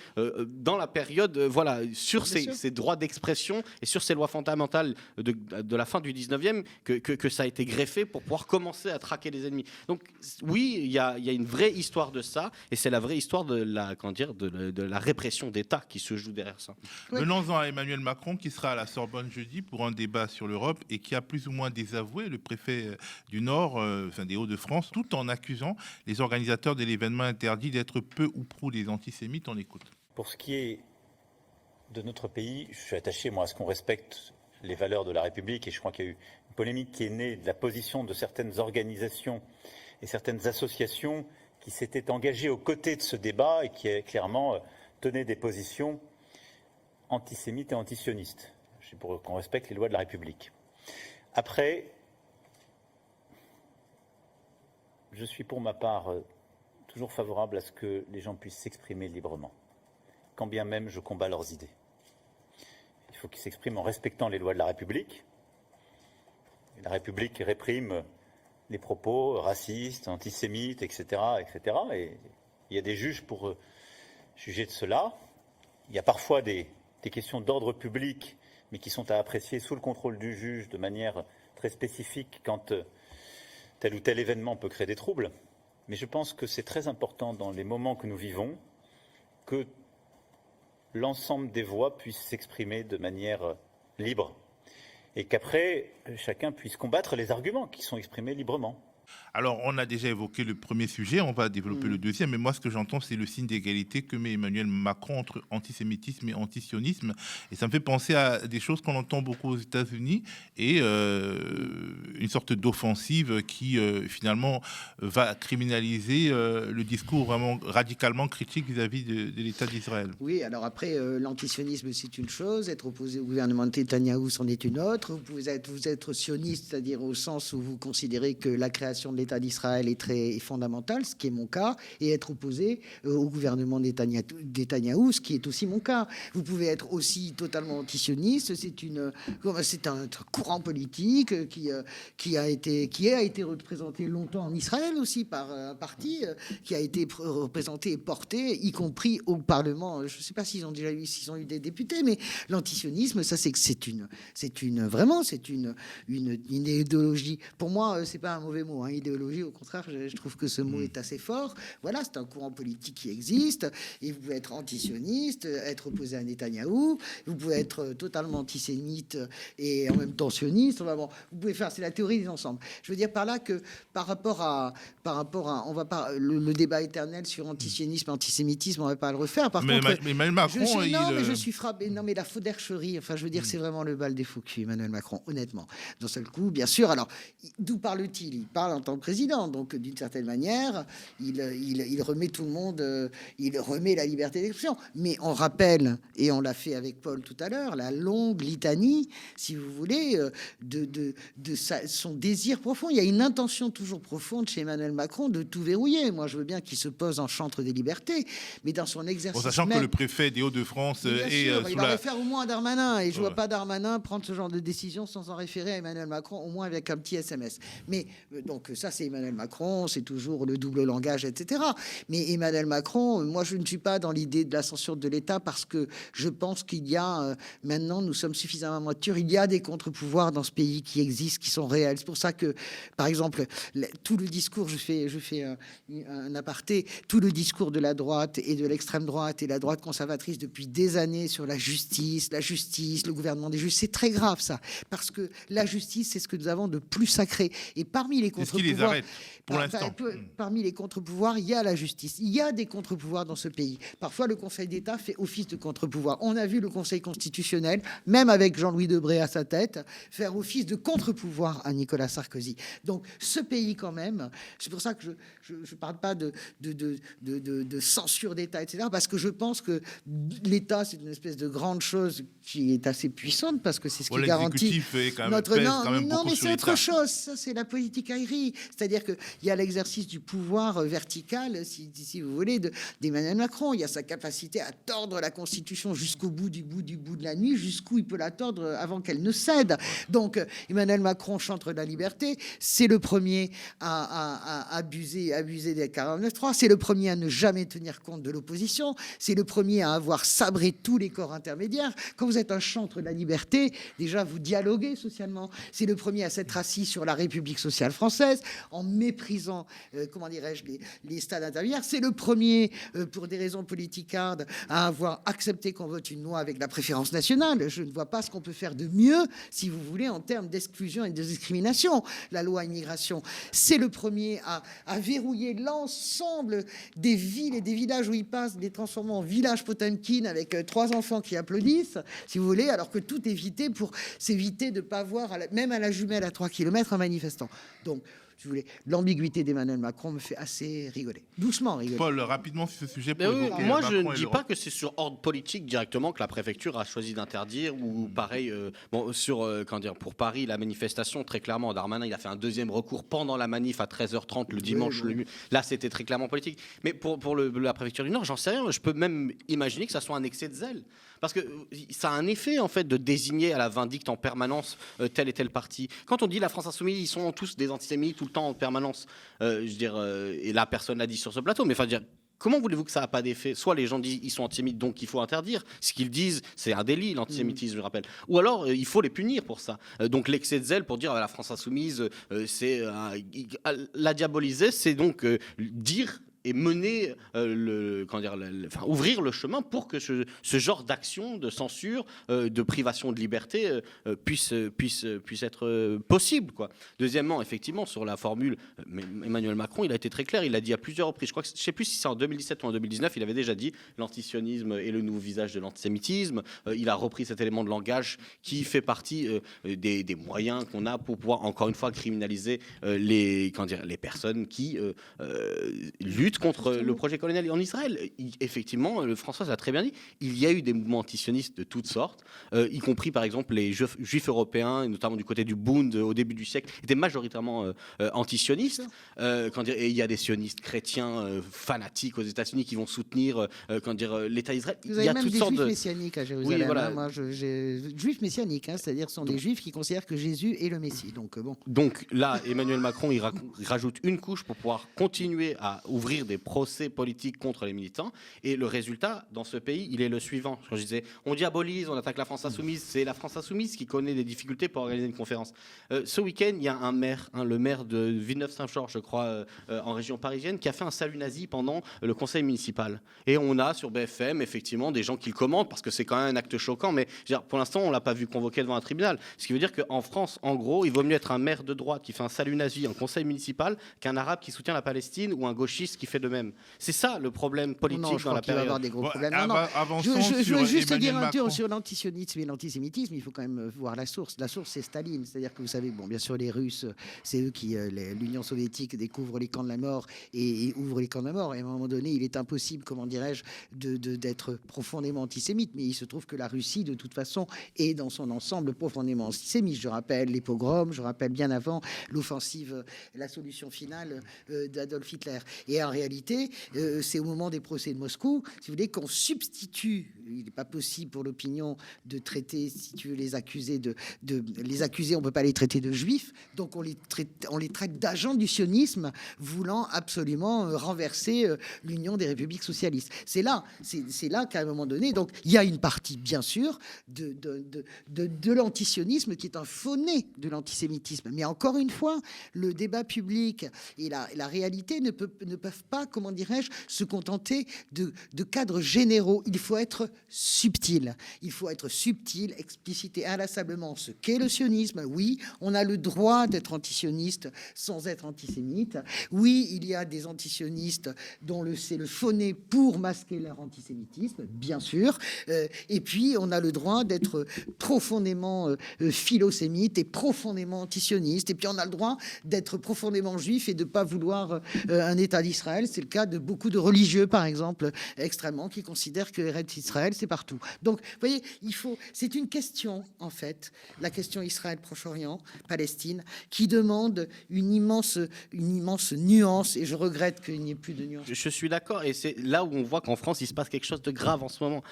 dans la période, sur ces droits d'expression et sur ces lois fondamentales de la fin du 19e que ça a été greffé pour pouvoir commencer à traquer les ennemis. Donc, oui, il y a une vraie histoire de ça, et c'est la vraie histoire de la répression d'État qui se joue derrière ça. Venons-en à Emmanuel Macron, qui sera à la Sorbonne jeudi pour un débat sur l'Europe et qui a plus ou moins désavoué le préfet du Nord, des Hauts-de-France, tout en accusant les organisateurs de l'événement interdit d'être peu ou prou des antisémites. On écoute. Pour ce qui est de notre pays, je suis attaché moi à ce qu'on respecte les valeurs de la République et je crois qu'il y a eu une polémique qui est née de la position de certaines organisations et certaines associations qui s'étaient engagées aux côtés de ce débat et qui clairement tenaient des positions antisémites et antisionistes. C'est pour qu'on respecte les lois de la République. Après, je suis pour ma part toujours favorable à ce que les gens puissent s'exprimer librement, quand bien même je combats leurs idées. Il faut qu'ils s'expriment en respectant les lois de la République. Et la République réprime les propos racistes, antisémites, etc., etc. Et il y a des juges pour juger de cela. Il y a parfois des questions d'ordre public, mais qui sont à apprécier sous le contrôle du juge de manière très spécifique quand tel ou tel événement peut créer des troubles. Mais je pense que c'est très important dans les moments que nous vivons que l'ensemble des voix puissent s'exprimer de manière libre et qu'après, chacun puisse combattre les arguments qui sont exprimés librement. Alors, on a déjà évoqué le premier sujet, on va développer le deuxième, mais moi, ce que j'entends, c'est le signe d'égalité que met Emmanuel Macron entre antisémitisme et antisionisme. Et ça me fait penser à des choses qu'on entend beaucoup aux États-Unis et une sorte d'offensive qui, finalement, va criminaliser le discours vraiment radicalement critique vis-à-vis de l'État d'Israël. Oui, alors après, l'antisionisme, c'est une chose, être opposé au gouvernement de Netanyahou, c'en est une autre. Vous pouvez être sioniste, c'est-à-dire au sens où vous considérez que la création de l'État d'Israël est fondamentale, ce qui est mon cas, et être opposé au gouvernement de Netanyahou, ce qui est aussi mon cas. Vous pouvez être aussi totalement antisioniste, c'est un courant politique qui a été représenté longtemps en Israël aussi par un parti qui a été représenté et porté, y compris au Parlement. Je ne sais pas s'ils ont eu des députés, mais l'antisionisme, ça c'est une idéologie. Pour moi, c'est pas un mauvais mot, hein, idéologie. Au contraire, je trouve que ce mot est assez fort. Voilà, c'est un courant politique qui existe. Et vous pouvez être antisioniste, être opposé à Netanyahou. Vous pouvez être totalement antisémite et en même temps sioniste. Enfin, bon, vous pouvez faire, c'est la théorie des ensembles. Je veux dire par là que par rapport à, on va pas le débat éternel sur antisionisme, antisémitisme, on va pas le refaire. Par contre, Emmanuel Macron, mais je suis frappé. Non, mais la faudercherie. Enfin, je veux dire, c'est vraiment le bal des faux culs, Emmanuel Macron. Honnêtement, d'un seul coup, bien sûr. Alors, d'où parle-t-il? Il parle en tant que président, donc d'une certaine manière, il remet tout le monde, il remet la liberté d'expression. Mais on rappelle, et on l'a fait avec Paul tout à l'heure, la longue litanie, si vous voulez, de son désir profond. Il y a une intention toujours profonde chez Emmanuel Macron de tout verrouiller. Moi, je veux bien qu'il se pose en chantre des libertés, mais dans son exercice sachant même, que le préfet des Hauts-de-France est il en réfère au moins à Darmanin, et je vois pas Darmanin prendre ce genre de décision sans en référer à Emmanuel Macron, au moins avec un petit SMS. Mais donc ça, c'est Emmanuel Macron, c'est toujours le double langage, etc. Mais Emmanuel Macron, moi, je ne suis pas dans l'idée de la censure de l'État parce que je pense qu'il y a maintenant, nous sommes suffisamment matures, il y a des contre-pouvoirs dans ce pays qui existent, qui sont réels. C'est pour ça que, par exemple, tout le discours, je fais un aparté, tout le discours de la droite et de l'extrême droite et la droite conservatrice depuis des années sur la justice, le gouvernement des juges, c'est très grave ça, parce que la justice, c'est ce que nous avons de plus sacré. Et parmi les contre-pouvoirs, pour l'instant. Parmi les contre-pouvoirs, il y a la justice. Il y a des contre-pouvoirs dans ce pays. Parfois, le Conseil d'État fait office de contre-pouvoir. On a vu le Conseil constitutionnel, même avec Jean-Louis Debré à sa tête, faire office de contre-pouvoir à Nicolas Sarkozy. Donc, ce pays, quand même, c'est pour ça que je ne parle pas de censure d'État, etc., parce que je pense que l'État, c'est une espèce de grande chose qui est assez puissante, parce que c'est ce qui garantit notre... Non, mais c'est autre chose. Ça, c'est la politique aérie. C'est-à-dire qu'il y a l'exercice du pouvoir vertical, si vous voulez, d'Emmanuel Macron. Il y a sa capacité à tordre la Constitution jusqu'au bout du bout de la nuit, jusqu'où il peut la tordre avant qu'elle ne cède. Donc, Emmanuel Macron chantre la liberté. C'est le premier à abuser des 49.3. C'est le premier à ne jamais tenir compte de l'opposition. C'est le premier à avoir sabré tous les corps intermédiaires. Quand vous êtes un chantre de la liberté, déjà, vous dialoguez socialement. C'est le premier à s'être assis sur la République sociale française en méprisant, les stades intermédiaires. C'est le premier, pour des raisons politicardes, à avoir accepté qu'on vote une loi avec la préférence nationale. Je ne vois pas ce qu'on peut faire de mieux, si vous voulez, en termes d'exclusion et de discrimination. La loi immigration, c'est le premier à verrouiller l'ensemble des villes et des villages où il passe, les transformant en village Potemkin avec 3 enfants qui applaudissent, si vous voulez, alors que tout est évité pour s'éviter de ne pas voir, même à la jumelle à 3 km, un manifestant. Donc, si vous voulez, l'ambiguïté d'Emmanuel Macron me fait assez rigoler. Doucement rigoler. Paul, rapidement sur ce sujet. Moi, je ne dis pas que c'est sur ordre politique directement que la préfecture a choisi d'interdire, ou pareil, pour Paris, la manifestation, très clairement, Darmanin, il a fait un deuxième recours pendant la manif à 13h30 le dimanche. Oui. Là, c'était très clairement politique. Mais pour la préfecture du Nord, j'en sais rien. Je peux même imaginer que ça soit un excès de zèle. Parce que ça a un effet, en fait, de désigner à la vindicte en permanence tel et tel parti. Quand on dit la France Insoumise, ils sont tous des antisémites tout le temps en permanence. Et là, personne l'a dit sur ce plateau, mais comment voulez-vous que ça n'a pas d'effet? Soit les gens disent ils sont antisémites, donc il faut interdire. Ce qu'ils disent, c'est un délit, l'antisémitisme, je rappelle. Ou alors, il faut les punir pour ça. Donc l'excès de zèle pour dire la France Insoumise, c'est la diaboliser, c'est donc dire et mener ouvrir le chemin pour que ce genre d'action de censure, de privation de liberté puisse être possible, quoi. Deuxièmement, effectivement, sur la formule, Emmanuel Macron, il a été très clair, il a dit à plusieurs reprises, je ne sais plus si c'est en 2017 ou en 2019, il avait déjà dit l'antisionisme est le nouveau visage de l'antisémitisme. Il a repris cet élément de langage qui fait partie des moyens qu'on a pour pouvoir, encore une fois, criminaliser les personnes qui luttent contre le projet colonial en Israël. Effectivement, François l'a très bien dit, il y a eu des mouvements antisionistes de toutes sortes, y compris par exemple les juifs européens, et notamment du côté du Bund au début du siècle, étaient majoritairement antisionistes. Et il y a des sionistes chrétiens fanatiques aux États-Unis qui vont soutenir l'État d'Israël. Vous avez Il y a même toutes des sortes juifs de messianiques à Jérusalem. Oui, voilà. Moi, juifs messianiques, c'est-à-dire ce sont des juifs qui considèrent que Jésus est le Messie. Donc là, Emmanuel Macron, il rajoute une couche pour pouvoir continuer à ouvrir des procès politiques contre les militants. Et le résultat, dans ce pays, il est le suivant. Quand je disais, on diabolise, on attaque la France insoumise. C'est la France insoumise qui connaît des difficultés pour organiser une conférence. Ce week-end, il y a un maire, le maire de Villeneuve-Saint-Georges, je crois, en région parisienne, qui a fait un salut nazi pendant le conseil municipal. Et on a sur BFM, effectivement, des gens qui le commentent, parce que c'est quand même un acte choquant. Mais pour l'instant, on ne l'a pas vu convoqué devant un tribunal. Ce qui veut dire qu'en France, en gros, il vaut mieux être un maire de droite qui fait un salut nazi en conseil municipal qu'un arabe qui soutient la Palestine ou un gauchiste qui fait de même. C'est ça le problème politique dans la période. Va avoir des gros problèmes. Je veux juste dire un tour sur l'antisionisme et l'antisémitisme. Il faut quand même voir la source. La source, c'est Staline. C'est-à-dire que vous savez, bien sûr, les Russes, c'est eux qui, l'Union soviétique, découvre les camps de la mort et ouvre les camps de la mort. Et à un moment donné, il est impossible, comment dirais-je, d'être profondément antisémite. Mais il se trouve que la Russie, de toute façon, est dans son ensemble profondément antisémite. Je rappelle les pogroms, je rappelle bien avant l'offensive, la solution finale d'Adolf Hitler. Et en réalité, c'est au moment des procès de Moscou, si vous voulez, qu'on substitue. Il n'est pas possible pour l'opinion de traiter, si tu veux, les accusés les accusés, on ne peut pas les traiter de juifs, donc on les traite d'agents du sionisme voulant absolument renverser l'Union des républiques socialistes. C'est là qu'à un moment donné, donc il y a une partie, bien sûr, de l'antisionisme qui est un faux-né de l'antisémitisme. Mais encore une fois, le débat public et la réalité ne peuvent pas, comment dirais-je, se contenter de cadres généraux. Il faut être subtil. Il faut être subtil, expliciter inlassablement ce qu'est le sionisme. Oui, on a le droit d'être antisioniste sans être antisémite. Oui, il y a des antisionistes dont c'est le faux-nez pour masquer leur antisémitisme, bien sûr. Et puis, on a le droit d'être profondément philosémite et profondément antisioniste. Et puis, on a le droit d'être profondément juif et de ne pas vouloir un État d'Israël. C'est le cas de beaucoup de religieux, par exemple, extrêmement, qui considèrent que Eretz Israël, c'est partout. Donc, vous voyez, c'est une question, en fait, la question Israël, Proche-Orient, Palestine, qui demande une immense nuance, et je regrette qu'il n'y ait plus de nuance. Je suis d'accord, et c'est là où on voit qu'en France, il se passe quelque chose de grave en ce moment.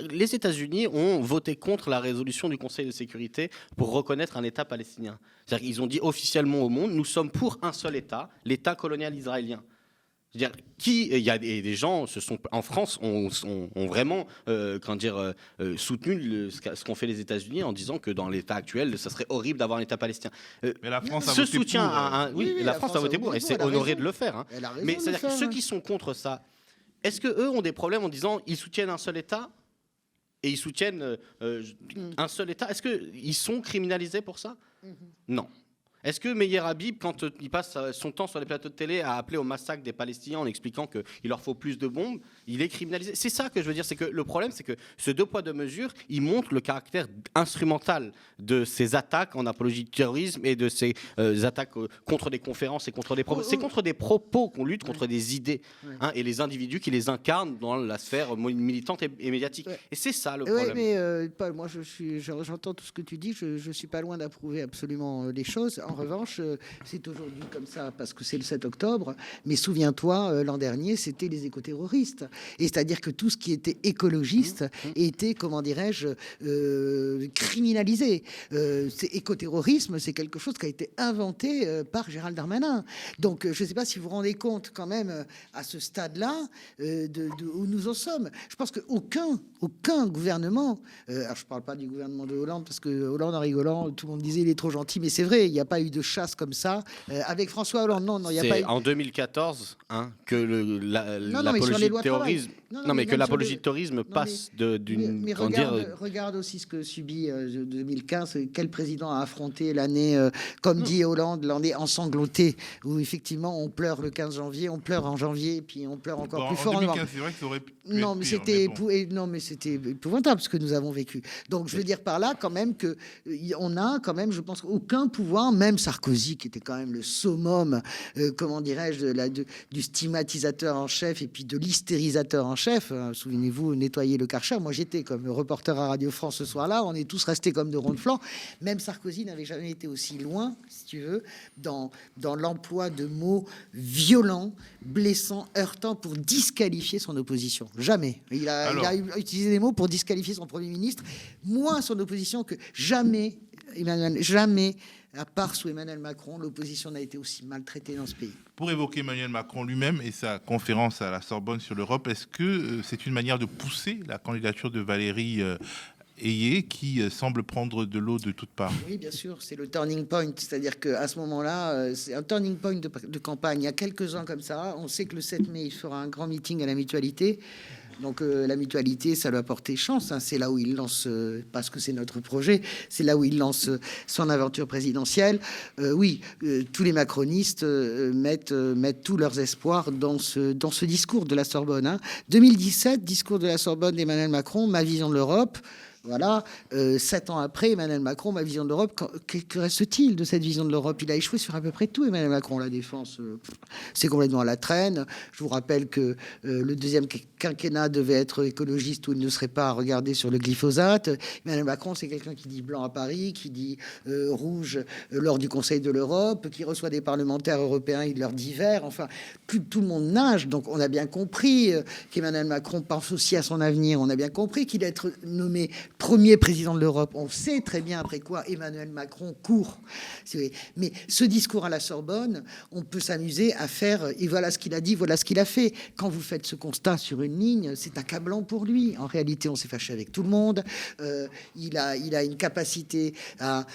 Les États-Unis ont voté contre la résolution du Conseil de sécurité pour reconnaître un État palestinien. C'est-à-dire qu'ils ont dit officiellement au monde, nous sommes pour un seul État, l'État colonial israélien. C'est-à-dire, il y a des gens en France ont vraiment soutenu ce qu'ont fait les États-Unis en disant que dans l'État actuel, ça serait horrible d'avoir un État palestinien. Mais la France a ce voté soutien pour. Oui, la France a voté pour, et c'est honoré de le faire. Hein. Mais c'est-à-dire que ceux qui sont contre ça, est-ce que eux ont des problèmes en disant ils soutiennent un seul État et ils soutiennent un seul État? Est-ce qu'ils sont criminalisés pour ça? Non. Est-ce que Meir Habib, quand il passe son temps sur les plateaux de télé à appeler au massacre des Palestiniens en expliquant qu'il leur faut plus de bombes, il est criminalisé? C'est ça que je veux dire, c'est que le problème, c'est que ce deux poids deux mesures, il montre le caractère instrumental de ces attaques en apologie du terrorisme et de ces attaques contre des conférences et contre des propos. C'est contre des propos qu'on lutte, contre des idées, hein, et les individus qui les incarnent dans la sphère militante et médiatique. Et c'est ça le problème. Oui, mais Paul, moi j'entends tout ce que tu dis, je suis pas loin d'approuver absolument les choses. En revanche, c'est aujourd'hui comme ça parce que c'est le 7 octobre, mais souviens-toi, l'an dernier, c'était les écoterroristes. Et c'est-à-dire que tout ce qui était écologiste était, comment dirais-je, criminalisé. Écoterrorisme, c'est quelque chose qui a été inventé par Gérald Darmanin. Donc, je ne sais pas si vous vous rendez compte quand même à ce stade-là où nous en sommes. Je pense qu'aucun gouvernement, alors je ne parle pas du gouvernement de Hollande, parce que Hollande, en rigolant, tout le monde disait il est trop gentil, mais c'est vrai, il n'y a pas pas eu de chasse comme ça. Avec François Hollande, non, il n'y a C'est pas eu. en 2014 que Non, mais sur les l'apologie lois de travail. terrorisme. Non, Non, mais que même sur l'apologie le- de terrorisme passe d'une. Mais comment dire, regarde aussi ce que subit 2015. Quel président a affronté l'année, comme dit Hollande, l'année ensanglantée, où effectivement on pleure le 15 janvier, on pleure en janvier, et puis on pleure encore plus fort En en novembre. 2015, c'est vrai que ça aurait pu Non, être mais pire, c'était bon. non, mais c'était épouvantable ce que nous avons vécu. Donc, je veux dire par là quand même que on a quand même, je pense, aucun pouvoir, même Sarkozy, qui était quand même le summum, comment dirais-je, du stigmatisateur en chef et puis de l'hystérisateur en chef. Souvenez-vous, nettoyer le Karcher. Moi, j'étais comme reporter à Radio France ce soir-là. On est tous restés comme de ronds de flanc. Même Sarkozy n'avait jamais été aussi loin, si tu veux, dans l'emploi de mots violents, blessants, heurtants pour disqualifier son opposition. Jamais. Il a utilisé des mots pour disqualifier son Premier ministre, moins son opposition que jamais, jamais, à part sous Emmanuel Macron, l'opposition n'a été aussi maltraitée dans ce pays. Pour évoquer Emmanuel Macron lui-même et sa conférence à la Sorbonne sur l'Europe, est-ce que c'est une manière de pousser la candidature de Valérie Ayé qui semble prendre de l'eau de toutes parts? Oui, bien sûr, c'est le turning point. C'est-à-dire qu'à ce moment-là, c'est un turning point de campagne. Il y a quelques ans comme ça, on sait que le 7 mai, il fera un grand meeting à la Mutualité. Donc la Mutualité, ça lui a porté chance. C'est là où il lance, parce que c'est notre projet, c'est là où il lance son aventure présidentielle. Tous les macronistes mettent tous leurs espoirs dans ce discours de la Sorbonne. 2017, discours de la Sorbonne d'Emmanuel Macron, ma vision de l'Europe. Voilà, 7 ans après, Emmanuel Macron, ma vision de l'Europe, que reste-t-il de cette vision de l'Europe? Il a échoué sur à peu près tout, Emmanuel Macron. La défense, c'est complètement à la traîne. Je vous rappelle que le deuxième quinquennat devait être écologiste où il ne serait pas à regarder sur le glyphosate. Emmanuel Macron, c'est quelqu'un qui dit blanc à Paris, qui dit rouge lors du Conseil de l'Europe, qui reçoit des parlementaires européens, il leur dit vert. Enfin, tout le monde nage. Donc on a bien compris qu'Emmanuel Macron pense aussi à son avenir. On a bien compris qu'il allait être nommé premier président de l'Europe. On sait très bien après quoi Emmanuel Macron court. Mais ce discours à la Sorbonne, on peut s'amuser à faire, et voilà ce qu'il a dit, voilà ce qu'il a fait. Quand vous faites ce constat sur une ligne, c'est accablant pour lui. En réalité, on s'est fâché avec tout le monde. Il a une capacité à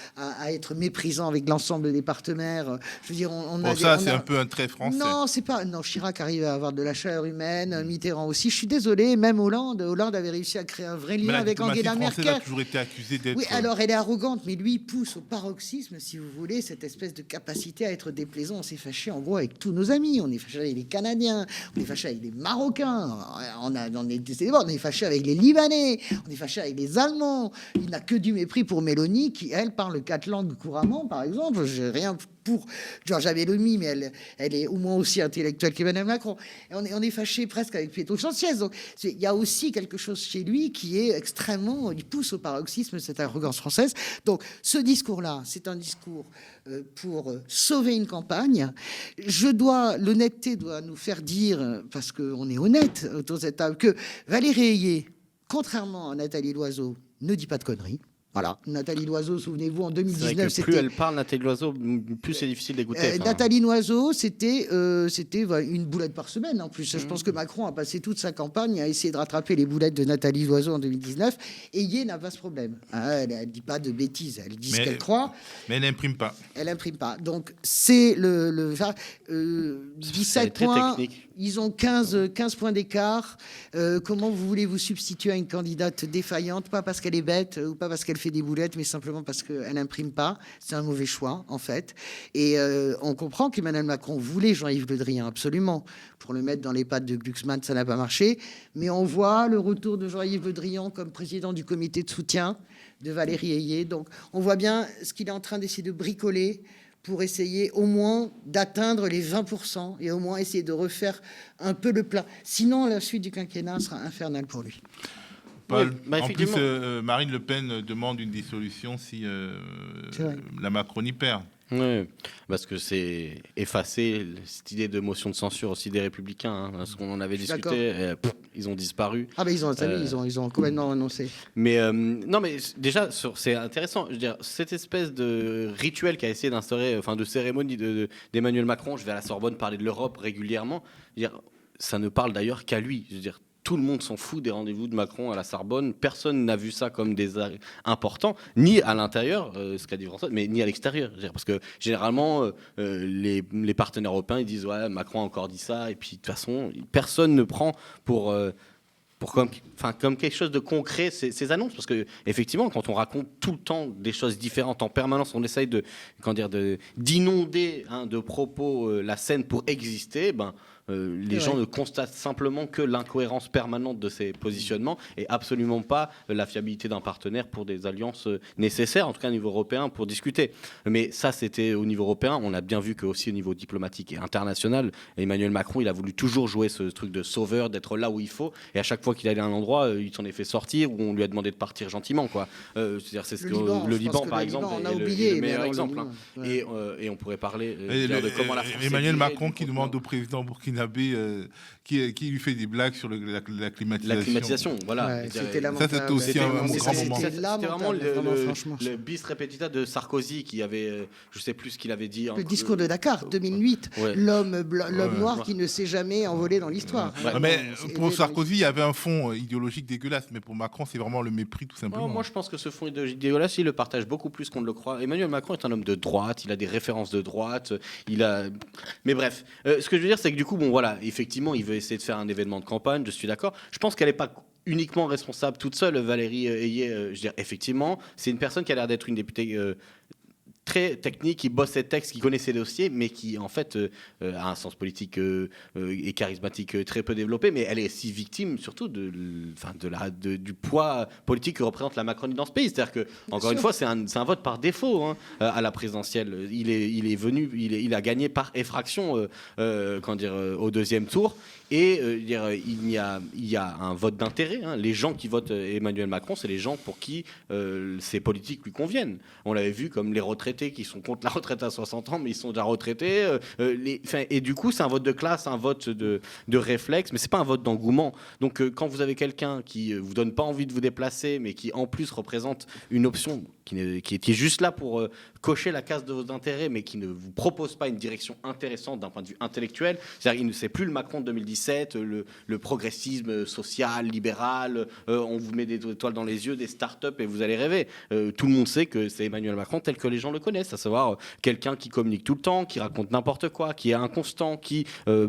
être méprisant avec l'ensemble des partenaires. Je veux dire, c'est un peu un trait français. Non, c'est pas. Non, Chirac arrive à avoir de la chaleur humaine, Mitterrand aussi. Je suis désolé, même Hollande avait réussi à créer un vrai lien avec Angela Merkel. A toujours été accusée d'être. Oui, alors elle est arrogante, mais lui pousse au paroxysme, si vous voulez, cette espèce de capacité à être déplaisant. On s'est fâché en gros avec tous nos amis. On est fâché avec les Canadiens, on est fâché avec les Marocains, on est fâché avec les Libanais, on est fâché avec les Allemands. Il n'a que du mépris pour Mélanie, qui elle parle 4 langues couramment, par exemple. J'ai rien pour Giorgia Meloni, mais elle est au moins aussi intellectuelle qu'Emmanuel Macron. Et on est fâché presque avec Pietro Sanchez. Donc il y a aussi quelque chose chez lui qui est extrêmement, il pousse au paroxysme cette arrogance française. Donc ce discours-là, c'est un discours pour sauver une campagne. L'honnêteté doit nous faire dire, parce qu'on est honnête autour de cette table, que Valérie Ayé, contrairement à Nathalie Loiseau, ne dit pas de conneries. Voilà, Nathalie Loiseau, souvenez-vous, en 2019, c'était... Plus elle parle, Nathalie Loiseau, plus c'est difficile d'écouter. Nathalie Loiseau, c'était une boulette par semaine, en plus. Je pense que Macron a passé toute sa campagne à essayer de rattraper les boulettes de Nathalie Loiseau en 2019. Et Ayé n'a pas ce problème. Elle ne dit pas de bêtises, elle dit ce qu'elle croit. Mais elle n'imprime pas. Elle n'imprime pas. Donc, c'est 17 points. Technique. Ils ont 15 points d'écart. Comment vous voulez vous substituer à une candidate défaillante? Pas parce qu'elle est bête ou pas parce qu'elle fait des boulettes, mais simplement parce qu'elle n'imprime pas. C'est un mauvais choix, en fait. Et on comprend qu'Emmanuel Macron voulait Jean-Yves Le Drian, absolument. Pour le mettre dans les pattes de Glucksmann, ça n'a pas marché. Mais on voit le retour de Jean-Yves Le Drian comme président du comité de soutien de Valérie Ayé. Donc, on voit bien ce qu'il est en train d'essayer de bricoler pour essayer au moins d'atteindre les 20% et au moins essayer de refaire un peu le plein. Sinon, la suite du quinquennat sera infernale pour lui. Paul, en plus, Marine Le Pen demande une dissolution si la Macronie perd. Oui, parce que c'est effacer cette idée de motion de censure aussi des Républicains. Parce qu'on en avait discuté, ils ont disparu. Ah ben ils ont complètement renoncé. Mais non, mais déjà c'est intéressant. Je veux dire, cette espèce de rituel qu'a essayé d'instaurer, enfin de cérémonie d'Emmanuel Macron. Je vais à la Sorbonne parler de l'Europe régulièrement. Je veux dire, ça ne parle d'ailleurs qu'à lui. Je veux dire, tout le monde s'en fout des rendez-vous de Macron à la Sorbonne. Personne n'a vu ça comme importants, ni à l'intérieur, ce qu'a dit François, mais ni à l'extérieur. Parce que généralement, les partenaires européens, ils disent ouais, Macron a encore dit ça, et puis de toute façon, personne ne prend pour comme quelque chose de concret ces annonces, parce que effectivement, quand on raconte tout le temps des choses différentes en permanence, on essaye d'inonder de propos la scène pour exister. Les gens ne constatent simplement que l'incohérence permanente de ces positionnements et absolument pas la fiabilité d'un partenaire pour des alliances nécessaires, en tout cas au niveau européen, pour discuter. Mais ça, c'était au niveau européen. On a bien vu qu'aussi au niveau diplomatique et international, Emmanuel Macron, il a voulu toujours jouer ce truc de sauveur, d'être là où il faut. Et à chaque fois qu'il allait à un endroit, il s'en est fait sortir ou on lui a demandé de partir gentiment, quoi. C'est-à-dire, c'est le Liban, par exemple, est le meilleur exemple. Et on pourrait parler de comment la France Emmanuel Macron qui demande au président burkinabé qui lui fait des blagues sur la climatisation. La climatisation, voilà. Ouais, c'était ça, c'était aussi un grand moment. C'était vraiment le bis repetita de Sarkozy qui avait, je sais plus ce qu'il avait dit. Le discours de Dakar, 2008. Ouais. L'homme noir qui ne s'est jamais envolé dans l'histoire. Ouais. Mais pour Sarkozy, il y avait un fond idéologique dégueulasse, mais pour Macron, c'est vraiment le mépris, tout simplement. Moi, je pense que ce fond idéologique dégueulasse, il le partage beaucoup plus qu'on ne le croit. Emmanuel Macron est un homme de droite, il a des références de droite, mais bref, ce que je veux dire, c'est que du coup, bon, voilà, effectivement, il veut essayer de faire un événement de campagne, je suis d'accord. Je pense qu'elle n'est pas uniquement responsable toute seule, Valérie Ayé. Je veux dire, effectivement, c'est une personne qui a l'air d'être une députée très technique, qui bosse ses textes, qui connaît ses dossiers, mais qui en fait a un sens politique et charismatique très peu développé, mais elle est si victime surtout du poids politique que représente la Macronie dans ce pays. C'est-à-dire que, encore une fois, c'est un vote par défaut à la présidentielle. Il a gagné par effraction au deuxième tour. Et il y a un vote d'intérêt. Les gens qui votent Emmanuel Macron, c'est les gens pour qui ces politiques lui conviennent. On l'avait vu comme les retraités qui sont contre la retraite à 60 ans, mais ils sont déjà retraités. Et du coup, c'est un vote de classe, un vote de réflexe, mais c'est pas un vote d'engouement. Donc, quand vous avez quelqu'un qui vous donne pas envie de vous déplacer, mais qui en plus représente une option qui est juste là pour cocher la case de vos intérêts, mais qui ne vous propose pas une direction intéressante d'un point de vue intellectuel. C'est-à-dire, c'est plus le Macron de 2017, le progressisme social, libéral, on vous met des étoiles dans les yeux, des start-up et vous allez rêver. Tout le monde sait que c'est Emmanuel Macron tel que les gens le connaissent, à savoir quelqu'un qui communique tout le temps, qui raconte n'importe quoi, qui est inconstant, qui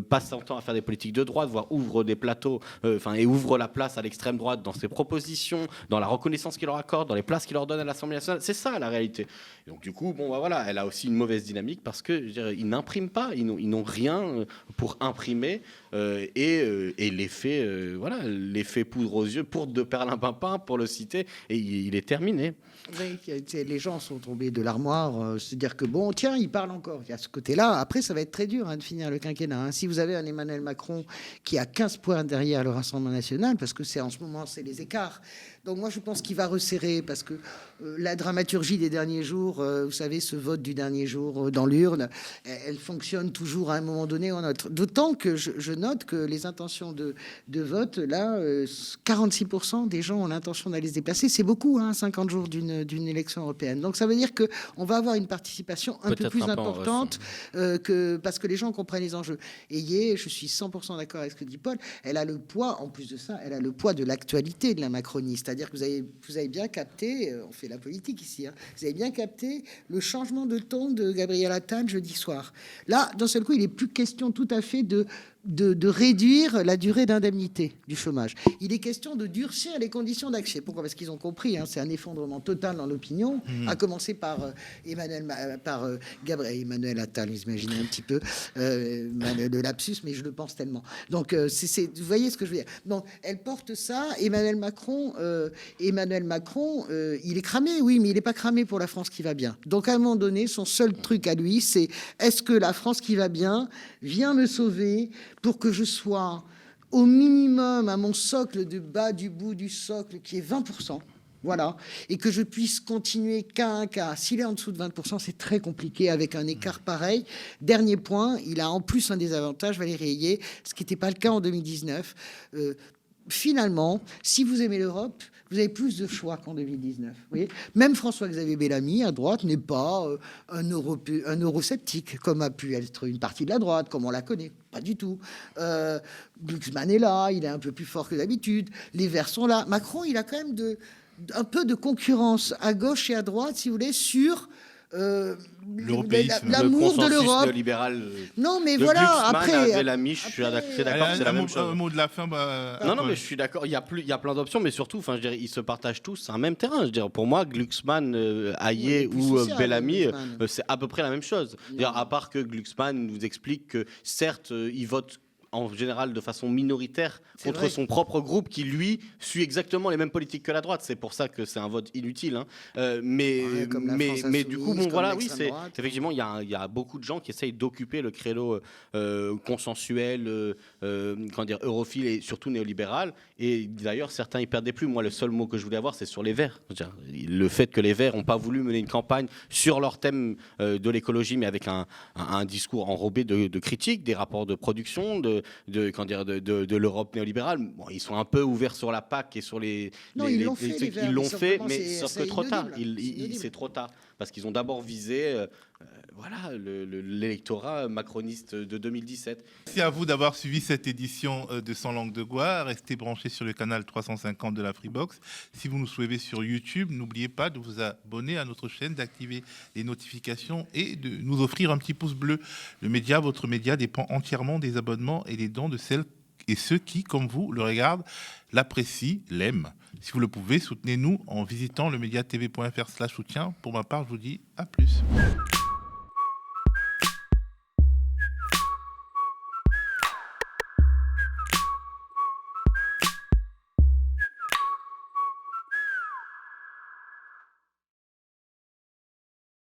passe son temps à faire des politiques de droite, voire ouvre des plateaux, et ouvre la place à l'extrême droite dans ses propositions, dans la reconnaissance qu'il leur accorde, dans les places qu'il leur donne à l'Assemblée nationale. C'est ça la réalité. Et donc du coup, voilà, elle a aussi une mauvaise dynamique parce que ils n'impriment pas, ils n'ont rien pour imprimer et l'effet poudre aux yeux pour de Perlimpinpin, pour le citer, et il est terminé. Oui, les gens sont tombés de l'armoire, c'est-à-dire que bon, tiens, il parle encore. Il y a ce côté-là. Après, ça va être très dur de finir le quinquennat. Si vous avez un Emmanuel Macron qui a 15 points derrière le Rassemblement national, parce que en ce moment, c'est les écarts. Donc moi, je pense qu'il va resserrer, parce que la dramaturgie des derniers jours, vous savez, ce vote du dernier jour dans l'urne, elle fonctionne toujours à un moment donné ou à un autre. D'autant que je note que les intentions de vote, là, 46% des gens ont l'intention d'aller se déplacer. C'est beaucoup, 50 jours d'une élection européenne. Donc ça veut dire qu'on va avoir une participation un peu plus importante parce que les gens comprennent les enjeux. Et je suis 100% d'accord avec ce que dit Paul, elle a le poids, en plus de ça, elle a le poids de l'actualité de la Macronie. C'est-à-dire que vous avez bien capté, on fait la politique ici, vous avez bien capté le changement de ton de Gabriel Attal jeudi soir. Là, d'un seul coup, il n'est plus question tout à fait de réduire la durée d'indemnité du chômage. Il est question de durcir les conditions d'accès. Pourquoi ? Parce qu'ils ont compris, c'est un effondrement total dans l'opinion, à commencer par Gabriel Attal, vous imaginez un petit peu le lapsus, mais je le pense tellement. Donc, vous voyez ce que je veux dire. Donc, elle porte ça. Emmanuel Macron, il est cramé, oui, mais il n'est pas cramé pour la France qui va bien. Donc, à un moment donné, son seul truc à lui, c'est est-ce que la France qui va bien vient me sauver pour que je sois au minimum à mon socle de bas du bout du socle qui est 20%, voilà, et que je puisse continuer qu'à un cas. S'il est en dessous de 20%, c'est très compliqué avec un écart pareil. Dernier point, il a en plus un désavantage, Valérie Ayé, ce qui n'était pas le cas en 2019. finalement, si vous aimez l'Europe, vous avez plus de choix qu'en 2019. Vous voyez, même François-Xavier Bellamy, à droite, n'est pas un eurosceptique, comme a pu être une partie de la droite, comme on la connaît. Pas du tout. Glucksmann est là, il est un peu plus fort que d'habitude. Les Verts sont là. Macron, il a quand même un peu de concurrence à gauche et à droite, si vous voulez, sur... l'européisme, l'amour de l'Europe. Néolibéral, non, mais de voilà, Glucksmann après... à Bellamy, je suis d'accord, c'est la même chose. Un mot de la fin. Non, mais je suis d'accord. Il y a plein d'options, mais surtout, enfin, je dirais, ils se partagent tous un même terrain. Je dirais, pour moi, Glucksmann, Hayet Oui, ou social, Bellamy, Glucksmann. c'est à peu près la même chose. C'est-à-dire, à part que Glucksmann nous explique que certes, il vote en général de façon minoritaire contre vrai. son propre groupe qui, lui, suit exactement les mêmes politiques que la droite. C'est pour ça que c'est un vote inutile. Hein. Ouais, comme la France Mais du coup, insoumise, bon, comme voilà, oui, l'extrême c'est droite. effectivement, il y a beaucoup de gens qui essayent d'occuper le créneau consensuel, comment dire, europhile et surtout néolibéral. Et d'ailleurs, certains y perdent des plumes. Moi, le seul mot que je voulais avoir, c'est sur les Verts. Le fait que les Verts n'ont pas voulu mener une campagne sur leur thème de l'écologie, mais avec un discours enrobé de critiques, des rapports de production, de l'Europe néolibérale. Bon, ils sont un peu ouverts sur la PAC et sur les... Non, ils l'ont fait, les Verts, ils l'ont mais fait, simplement, mais c'est- sauf que c'est trop tard. inaudible. C'est trop tard. Parce qu'ils ont d'abord visé voilà, l'électorat macroniste de 2017. Merci à vous d'avoir suivi cette édition de Sans langue de Goua. Restez branchés sur le canal 350 de la Freebox. Si vous nous suivez sur YouTube, n'oubliez pas de vous abonner à notre chaîne, d'activer les notifications et de nous offrir un petit pouce bleu. Le média, votre média, dépend entièrement des abonnements et des dons de celles et ceux qui, comme vous, le regardent, l'apprécient, l'aiment. Si vous le pouvez, soutenez-nous en visitant lemediatv.fr/soutien. Pour ma part, je vous dis à plus.